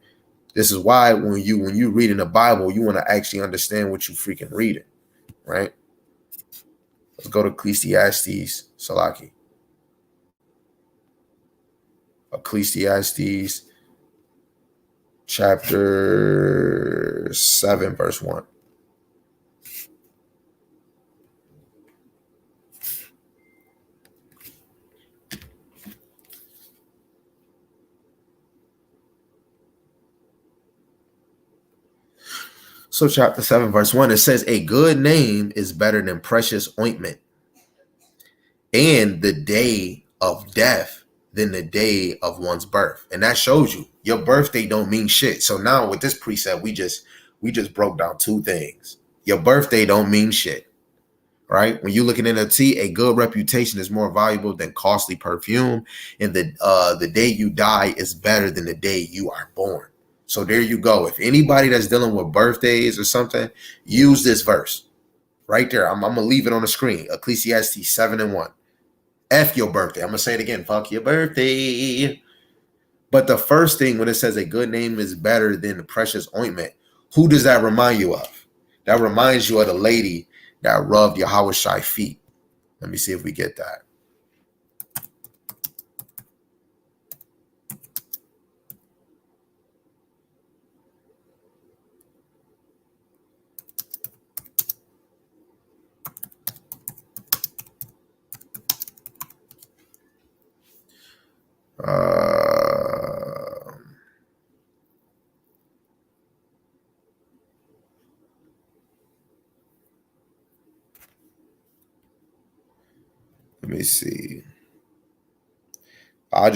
This is why when you read in the Bible, you want to actually understand what you freaking reading, right? Let's go to Ecclesiastes, Salaki. Ecclesiastes chapter 7, verse 1. So chapter 7, verse 1, it says, a good name is better than precious ointment, and the day of death than the day of one's birth. And that shows you your birthday don't mean shit. So now with this precept, we just broke down two things. Your birthday don't mean shit, right? When you're looking at a T, a good reputation is more valuable than costly perfume. And the day you die is better than the day you are born. So there you go. If anybody that's dealing with birthdays or something, use this verse right there. I'm going to leave it on the screen. Ecclesiastes 7 and 1. F your birthday. I'm going to say it again. Fuck your birthday. But the first thing when it says a good name is better than the precious ointment, who does that remind you of? That reminds you of the lady that rubbed Yahushai's feet. Let me see if we get that. Let me see. I'll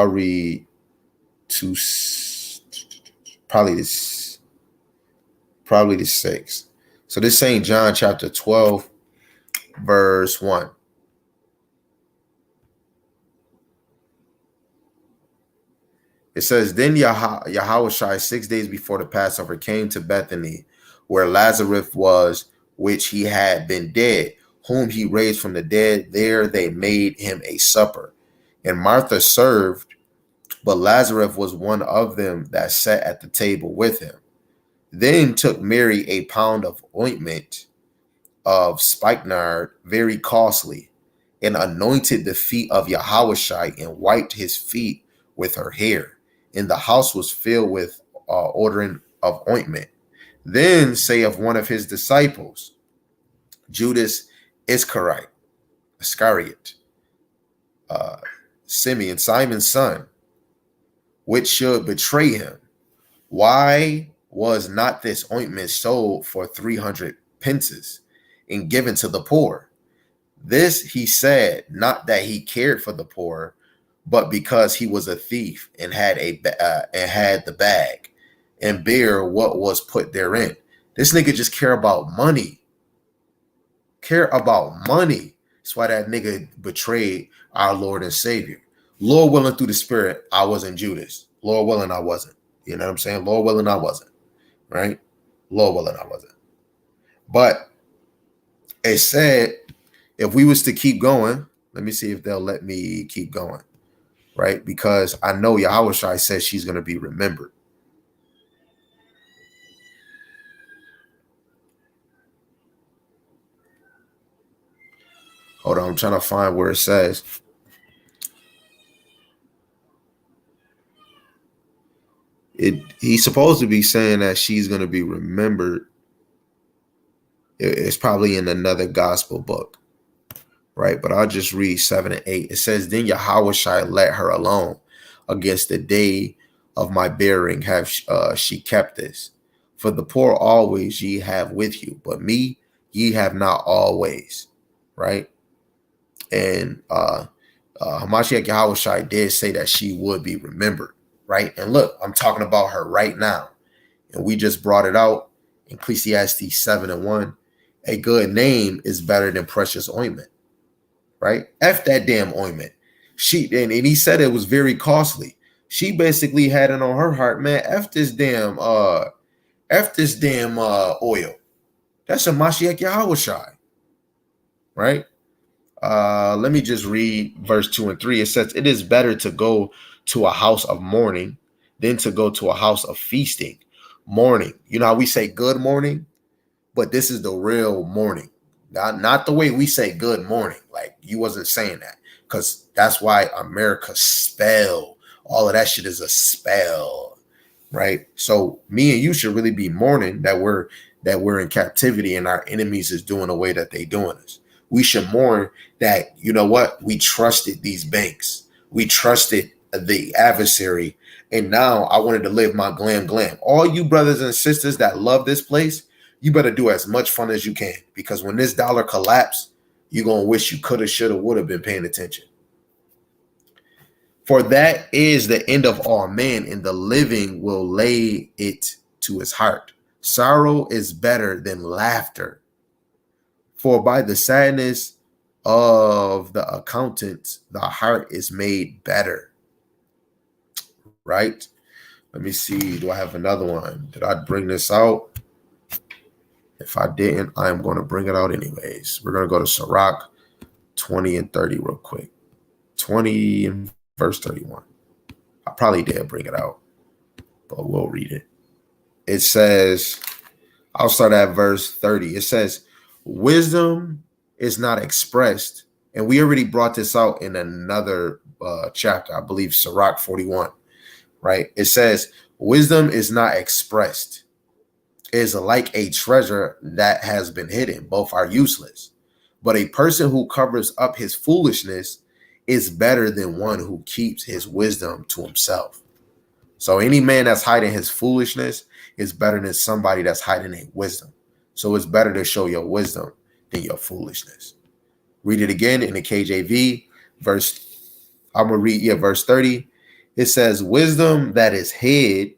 read to probably the 6th. So this St. John chapter 12, verse 1. It says, then Yahushua 6 days before the Passover came to Bethany, where Lazarus was, which he had been dead, whom he raised from the dead. There they made him a supper. And Martha served but Lazarus was one of them that sat at the table with him. Then took Mary a pound of ointment of spikenard, very costly, and anointed the feet of Yahushua and wiped his feet with her hair. And the house was filled with ordering of ointment. Then saith one of his disciples, Judas Iscariot, Simeon, Simon's son, which should betray him. Why was not this ointment sold for 300 pences and given to the poor? This he said, not that he cared for the poor, but because he was a thief and had the bag and bear what was put therein. This nigga just care about money. Care about money. That's why that nigga betrayed our Lord and Savior. Lord willing, through the Spirit, I wasn't Judas. Lord willing, I wasn't. You know what I'm saying? Lord willing, I wasn't. Right? Lord willing, I wasn't. But it said, if we was to keep going, let me see if they'll let me keep going. Right? Because I know Yahushua says she's going to be remembered. Hold on, I'm trying to find where it says. He's supposed to be saying that she's going to be remembered. It's probably in another gospel book, right? But I'll just read 7 and 8. It says, then Yahushua let her alone. Against the day of my bearing have she kept this. For the poor always ye have with you, but ye have not always, right? And Hamashiach Yahushua did say that she would be remembered, right? And look, I'm talking about her right now. And we just brought it out in Ecclesiastes 7 and 1. A good name is better than precious ointment, right? F that damn ointment. And he said it was very costly. She basically had it on her heart, man. F this damn oil. That's a Mashiach Yahushua, right? Let me just read verse 2 and 3. It says, it is better to go to a house of mourning than to go to a house of feasting. Mourning. You know how we say good morning? But this is the real morning. Not the way we say good morning. Like you wasn't saying that. Because that's why America spell. All of that shit is a spell. Right? So me and you should really be mourning that we're in captivity and our enemies is doing the way that they doing us. We should mourn that, you know what? We trusted these banks. We trusted the adversary. And now I wanted to live my glam. All you brothers and sisters that love this place, you better do as much fun as you can. Because when this dollar collapse, you're going to wish you could have, should have, would have been paying attention. For that is the end of all men, and the living will lay it to his heart. Sorrow is better than laughter. For by the sadness of the accountants, the heart is made better. Right? Let me see. Do I have another one? Did I bring this out? If I didn't, I'm going to bring it out anyways. We're going to go to Sirach 20 and 30 real quick. 20 and verse 31. I probably did bring it out, but we'll read it. It says, I'll start at verse 30. It says, wisdom is not expressed. And we already brought this out in another chapter, I believe, Sirach 41, right? It says, wisdom is not expressed. It is like a treasure that has been hidden. Both are useless. But a person who covers up his foolishness is better than one who keeps his wisdom to himself. So any man that's hiding his foolishness is better than somebody that's hiding a wisdom. So it's better to show your wisdom than your foolishness. Read it again in the KJV. I'm going to read verse 30. It says, wisdom that is hid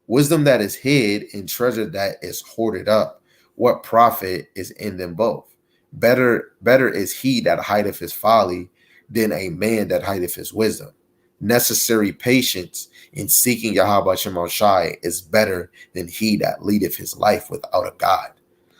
and treasure that is hoarded up. What profit is in them both? Better is he that hideth his folly than a man that hideth his wisdom. Necessary patience in seeking Yahweh Shemel Shai is better than he that leadeth his life without a God.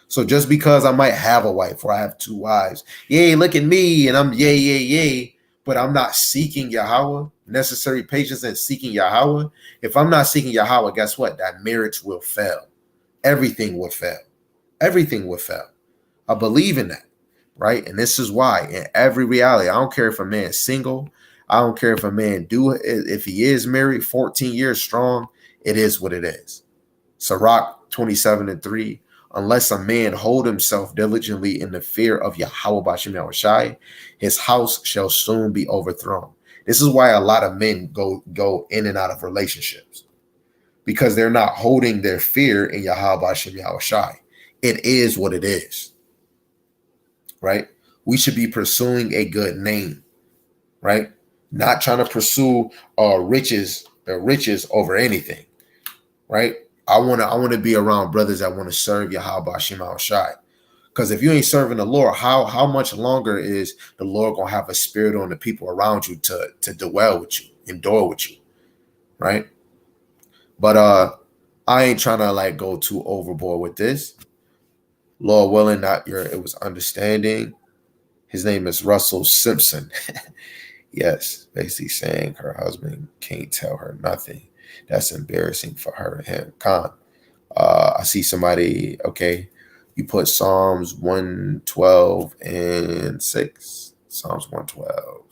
So just because I might have a wife or I have two wives, yay, look at me, and I'm yay, but I'm not seeking Yahweh, necessary patience and seeking Yahweh. If I'm not seeking Yahweh, guess what? That marriage will fail. Everything will fail. Everything will fail. I believe in that, right? And this is why in every reality, I don't care if a man's single. I don't care if a man if he is married, 14 years strong, it is what it is. Sirach 27:3, unless a man hold himself diligently in the fear of Yahweh B'Shem Yahushai, his house shall soon be overthrown. This is why a lot of men go in and out of relationships, because they're not holding their fear in Yahweh B'Shem Yahushai. It is what it is, right? We should be pursuing a good name, right? Not trying to pursue riches over anything, right? I want to be around brothers that want to serve Yahweh B'Shem Yahushai. Because if you ain't serving the Lord, how much longer is the Lord gonna have a spirit on the people around you to dwell with you, endure with you, right? But I ain't trying to like go too overboard with this. Lord willing, it was understanding. His name is Russell Simpson. Yes, basically saying her husband can't tell her nothing. That's embarrassing for her and him. I see somebody, okay, you put Psalms 112 and 6. Psalms 112.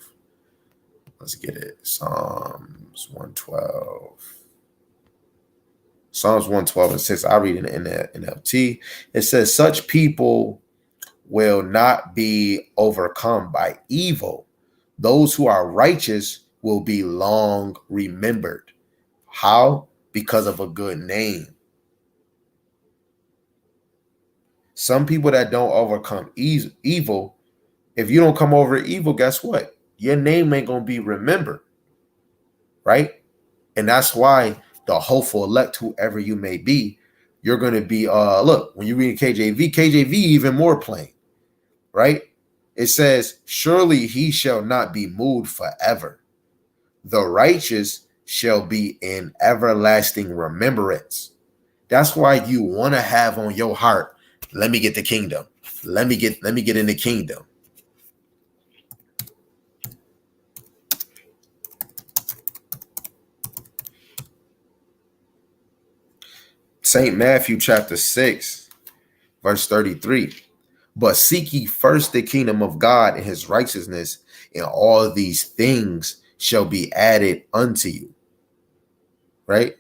Let's get it. Psalms 112. Psalms 112 and 6. I read it in the NLT. It says, such people will not be overcome by evil. Those who are righteous will be long remembered. How? Because of a good name. Some people that don't overcome evil, if you don't come over evil, guess what? Your name ain't going to be remembered, right? And that's why the hopeful elect, whoever you may be, you're going to be, look, when you read KJV even more plain, right? It says, surely he shall not be moved forever. The righteous shall be in everlasting remembrance. That's why you want to have on your heart, let me get the kingdom. Let me get in the kingdom. St. Matthew chapter 6, verse 33. But seek ye first the kingdom of God and his righteousness, and all these things shall be added unto you. Right?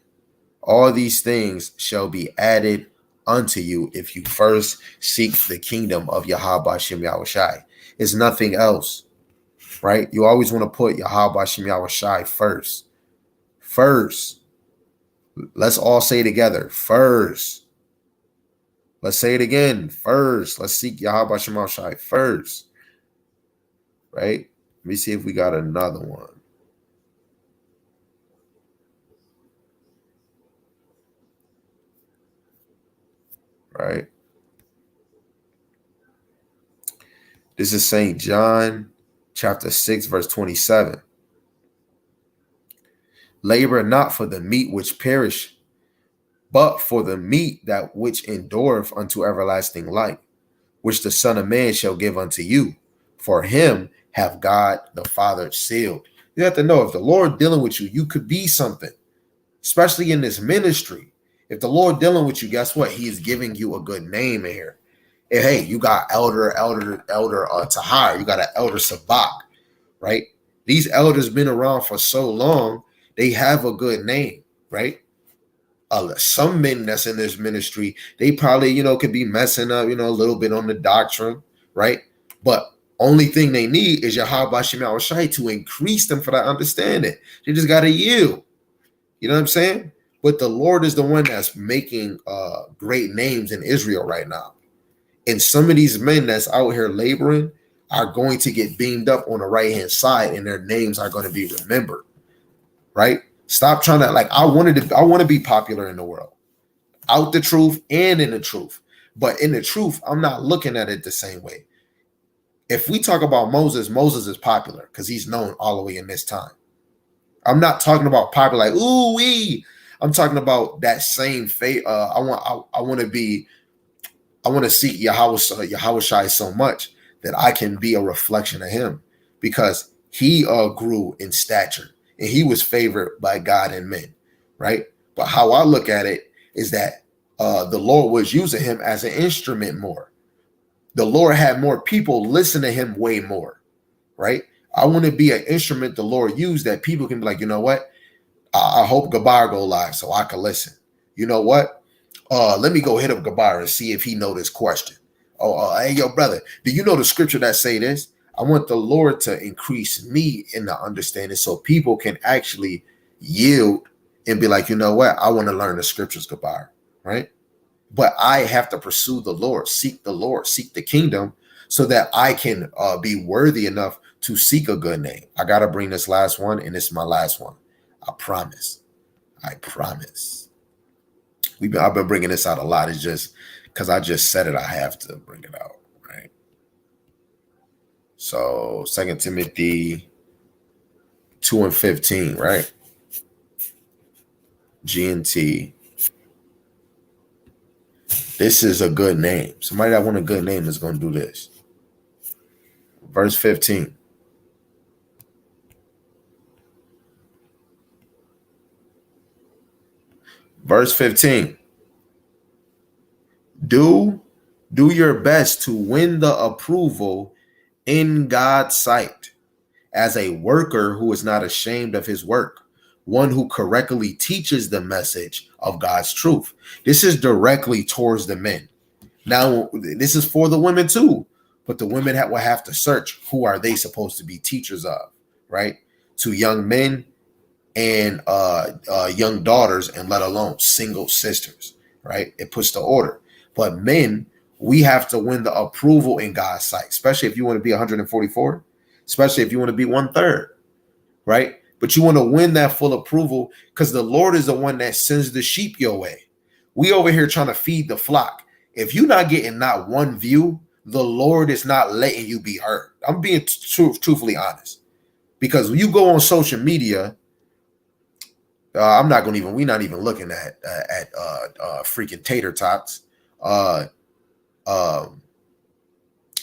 All these things shall be added unto you if you first seek the kingdom of Yahweh B'Shem Yahushai. It's nothing else, right? You always want to put Yahweh B'Shem Yahushai first. First. Let's all say together. First. Let's say it again. First. Let's seek Yahweh B'Shem Yahushai first. Right? Let me see if we got another one. Right. This is St. John chapter 6, verse 27. Labor not for the meat which perish, but for the meat that which endureth unto everlasting life, which the Son of Man shall give unto you. For him have God the Father sealed. You have to know, if the Lord dealing with you, you could be something, especially in this ministry. If the Lord dealing with you, guess what? He is giving you a good name in here. And hey, you got elder Tahar. You got an elder Sabak, right? These elders been around for so long. They have a good name, right? Some men that's in this ministry, they probably, could be messing up, a little bit on the doctrine, right? But only thing they need is Yahweh B'Shem Yahushai to increase them for that understanding. They just got to yield. You know what I'm saying? But the Lord is the one that's making great names in Israel right now. And some of these men that's out here laboring are going to get beamed up on the right-hand side, and their names are going to be remembered, right? Stop trying to, I want to be popular in the world, out the truth and in the truth. But in the truth, I'm not looking at it the same way. If we talk about Moses is popular because he's known all the way in this time. I'm not talking about popular like, ooh wee. I'm talking about that same faith. I want to seek Yahushai so much that I can be a reflection of him, because he grew in stature and he was favored by God and men, right? But how I look at it is that the Lord was using him as an instrument more. The Lord had more people listen to him way more, right? I want to be an instrument the Lord used that people can be like, you know what? I hope Gabar go live so I can listen. You know what? Let me go hit up Gabar and see if he know this question. Hey, yo, brother, do you know the scripture that say this? I want the Lord to increase me in the understanding so people can actually yield and be like, you know what? I want to learn the scriptures, Gabar, right? But I have to pursue the Lord, seek the kingdom so that I can be worthy enough to seek a good name. I got to bring this last one, and it's my last one. I promise. I've been bringing this out a lot. It's just because I just said it, I have to bring it out, right? So 2 Timothy 2:15, right? G&T. This is a good name. Somebody that want a good name is going to do this. Verse 15. Verse 15. Do your best to win the approval in God's sight as a worker who is not ashamed of his work, one who correctly teaches the message of God's truth. This is directly towards the men. Now, this is for the women too, but the women will have to search who are they supposed to be teachers of, right? To young men and young daughters, and let alone single sisters, right? It puts the order. But men, we have to win the approval in God's sight, especially if you want to be 144, especially if you want to be 1/3, right? But you want to win that full approval because the Lord is the one that sends the sheep your way. We over here trying to feed the flock. If you're not getting not one view, the Lord is not letting you be heard. I'm being truthfully honest, because when you go on social media, we're not even looking at freaking tater tots.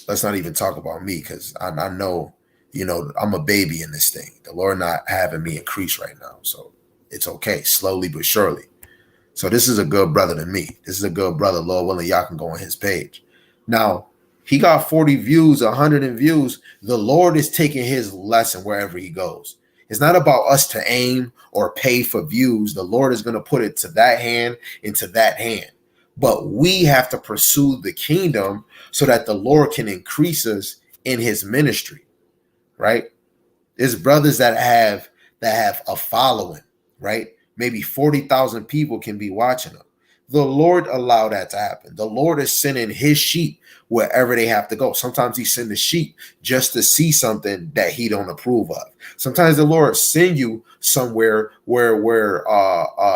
Let's not even talk about me, because I know, I'm a baby in this thing. The Lord not having me increase right now, so it's okay, slowly but surely. So this is a good brother to me. This is a good brother. Lord willing, y'all can go on his page. Now, he got 40 views, 100 views. The Lord is taking his lesson wherever he goes. It's not about us to aim or pay for views. The Lord is going to put it to that hand into that hand. But we have to pursue the kingdom so that the Lord can increase us in his ministry, right? There's brothers that have a following, right? Maybe 40,000 people can be watching them. The Lord allowed that to happen. The Lord is sending his sheep wherever they have to go. Sometimes he sends the sheep just to see something that he don't approve of. Sometimes the Lord send you somewhere where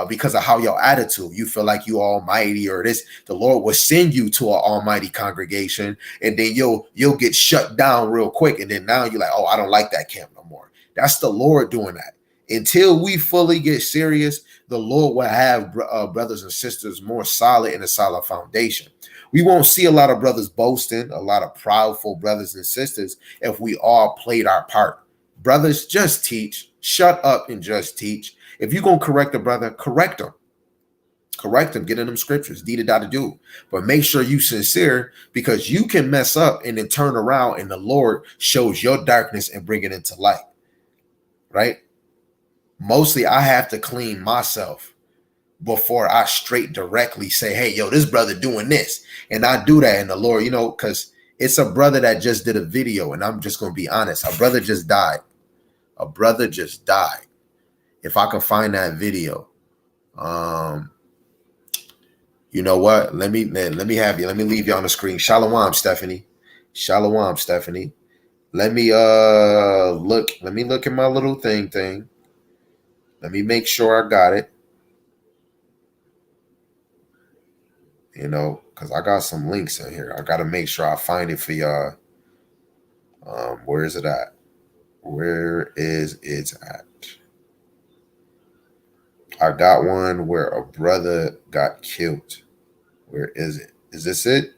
because of how your attitude, you feel like you almighty or this, the Lord will send you to an almighty congregation, and then you'll get shut down real quick. And then now you're like, oh, I don't like that camp no more. That's the Lord doing that. Until we fully get serious, the Lord will have brothers and sisters more solid in a solid foundation. We won't see a lot of brothers boasting, a lot of proudful brothers and sisters, if we all played our part. Brothers, just teach. Shut up and just teach. If you're going to correct a brother, correct him. Correct him. Get in them scriptures. Do. But make sure you sincere, because you can mess up and then turn around and the Lord shows your darkness and bring it into light. Right? Mostly I have to clean myself before I straight directly say, hey, yo, this brother doing this. And I do that in the Lord, because it's a brother that just did a video, and I'm just going to be honest. A brother just died. If I can find that video, you know what? Let me have you. Let me leave you on the screen. Shalom, Stephanie. Let me look at my little thing. Let me make sure I got it. Because I got some links in here. I got to make sure I find it for y'all. Where is it at? I got one where a brother got killed. Where is it? Is this it?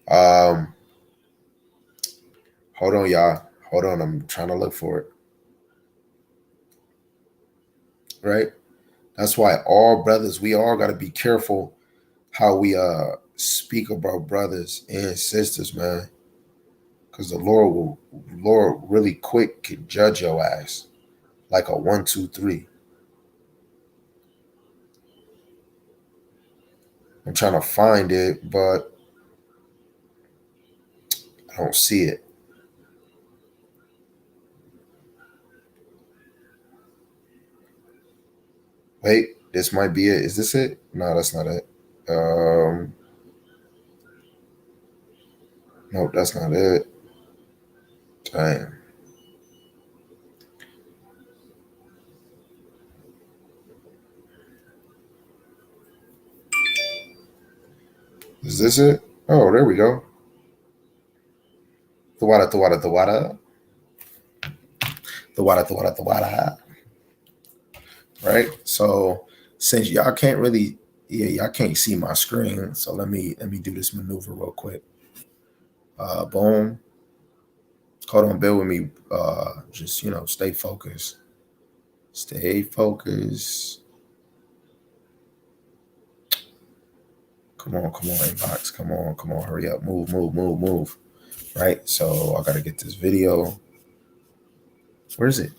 Hold on, y'all. Hold on, I'm trying to look for it. Right? That's why all brothers, we all got to be careful how we speak about brothers and sisters, man. Because the Lord really quick can judge your ass like a 1, 2, 3. I'm trying to find it, but I don't see it. Wait, this might be it. Is this it? No, that's not it. No, that's not it. Damn. Is this it? Oh, there we go. The water. Right? So since y'all can't really, y'all can't see my screen. So let me do this maneuver real quick. Boom. Hold on, bear with me. Just stay focused. Stay focused. Come on, inbox. Come on, hurry up. Move. Right? So I gotta get this video. Where is it?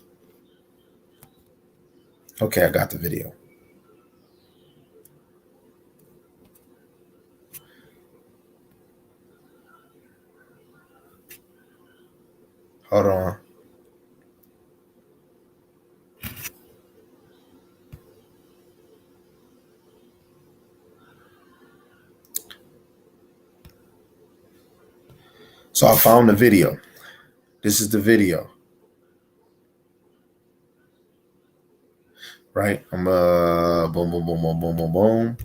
Okay, I got the video. Hold on. So I found the video. This is the video. Right? I'm boom.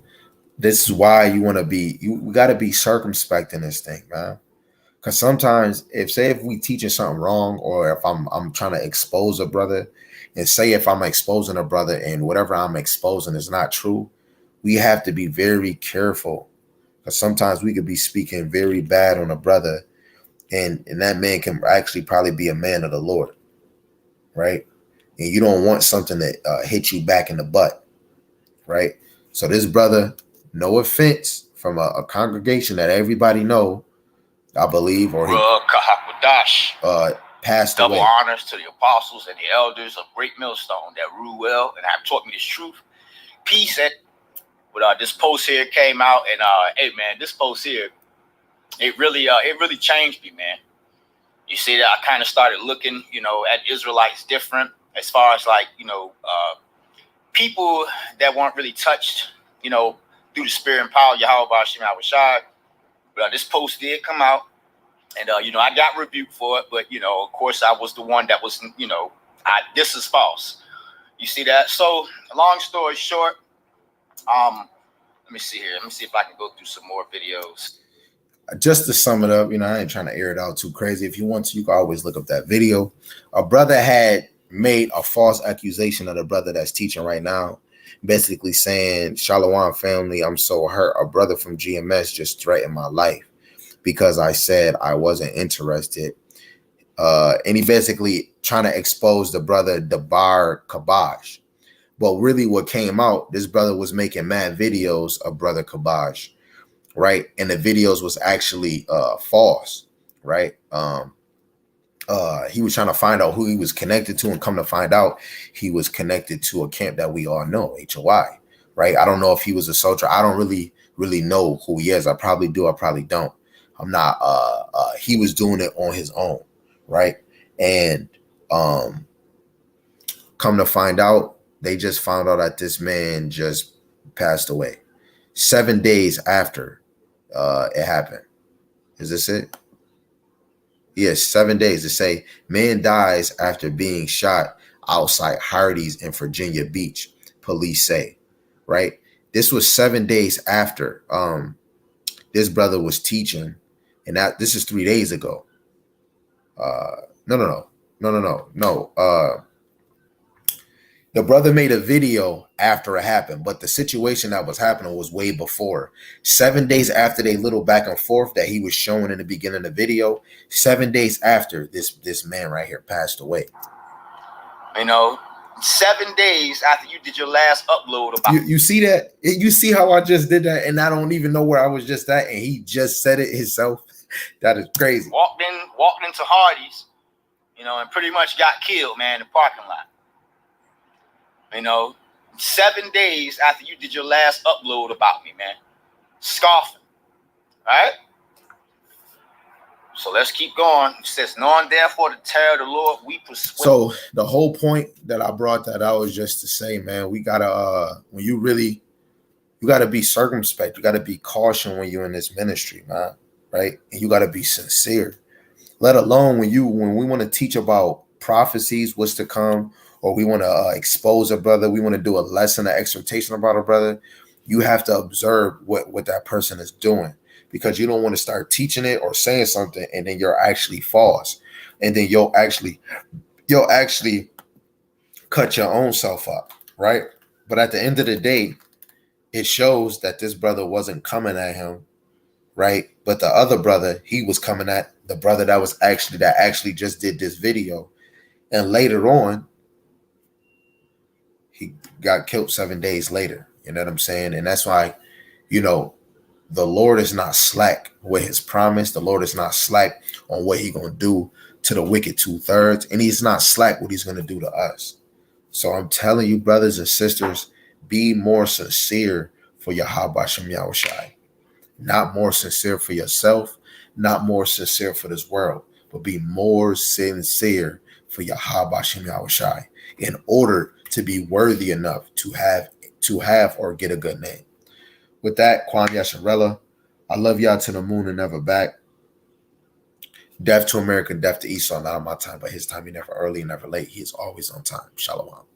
This is why you want to be, we got to be circumspect in this thing, man. Because sometimes if we teaching something wrong, or if I'm trying to expose a brother, and say if I'm exposing a brother and whatever I'm exposing is not true, we have to be very careful. Because sometimes we could be speaking very bad on a brother, and that man can actually probably be a man of the Lord, right? And you don't want something that hit you back in the butt, right? So this brother, no offense, from a congregation that everybody know, I believe, or he passed Double away. honors to the apostles and the elders of Great Millstone that rule well and have taught me this truth. Peace. But this post here came out, and hey man, this post here, it really changed me, man. You see that I kind of started looking, at Israelites different, as far as like, people that weren't really touched, through the spirit and power of Yahweh Hashem Awashad. But this post did come out, and I got rebuked for it, but of course I was the one that was, this is false. You see that? So long story short, let me see here. Let me see if I can go through some more videos. Just to sum it up, I ain't trying to air it out too crazy. If you want to, you can always look up that video. A brother had made a false accusation of the brother that's teaching right now, basically saying, Shalom family, I'm so hurt. A brother from GMS just threatened my life because I said I wasn't interested. And he basically trying to expose the brother Dabar Kabash. But really what came out, this brother was making mad videos of brother Kabash, right? And the videos was actually false, right? He was trying to find out who he was connected to, and come to find out he was connected to a camp that we all know, HOI, right? I don't know if he was a soldier. I don't really know who he is. I probably do. I probably don't. I'm not. He was doing it on his own, right? And come to find out, they just found out that this man just passed away 7 days after it happened. Is this it? Yes, 7 days. To say man dies after being shot outside Hardee's in Virginia Beach, police say, right? This was 7 days after this brother was teaching, and that this is 3 days ago. No. The brother made a video after it happened, but the situation that was happening was way before. 7 days after they little back and forth that he was showing in the beginning of the video, 7 days after this man right here passed away. You know, 7 days after you did your last upload about You see that? You see how I just did that, and I don't even know where I was just at, and he just said it himself. That is crazy. walked into Hardee's, you know, and pretty much got killed, man, in the parking lot. You know, 7 days after you did your last upload about me, man. Scoffing. All right? So let's keep going. It says, knowing therefore the terror of the Lord, we persuade. So the whole point that I brought that out was just to say, man, we gotta when you gotta be circumspect, you gotta be cautious when you're in this ministry, man, right? And you gotta be sincere. Let alone when we want to teach about prophecies, what's to come, or we want to expose a brother, we want to do a lesson, an exhortation about a brother, you have to observe what that person is doing, because you don't want to start teaching it or saying something and then you're actually false, and then you'll actually cut your own self up, right? But at the end of the day, it shows that this brother wasn't coming at him, right? But the other brother, he was coming at the brother that actually just did this video, and later on, he got killed 7 days later. You know what I'm saying? And that's why, you know, the Lord is not slack with his promise. The Lord is not slack on what he's going to do to the wicked 2/3. And he's not slack what he's going to do to us. So I'm telling you, brothers and sisters, be more sincere for Yahweh Shem Yahushai. Not more sincere for yourself, not more sincere for this world, but be more sincere for Yahweh Shem Yahushai in order to be worthy enough to have or get a good name. With that, Kwame Yasharella, I love y'all to the moon and never back. Death to America, death to Esau, not on my time, but his time. He never early, never late. He is always on time. Shalom.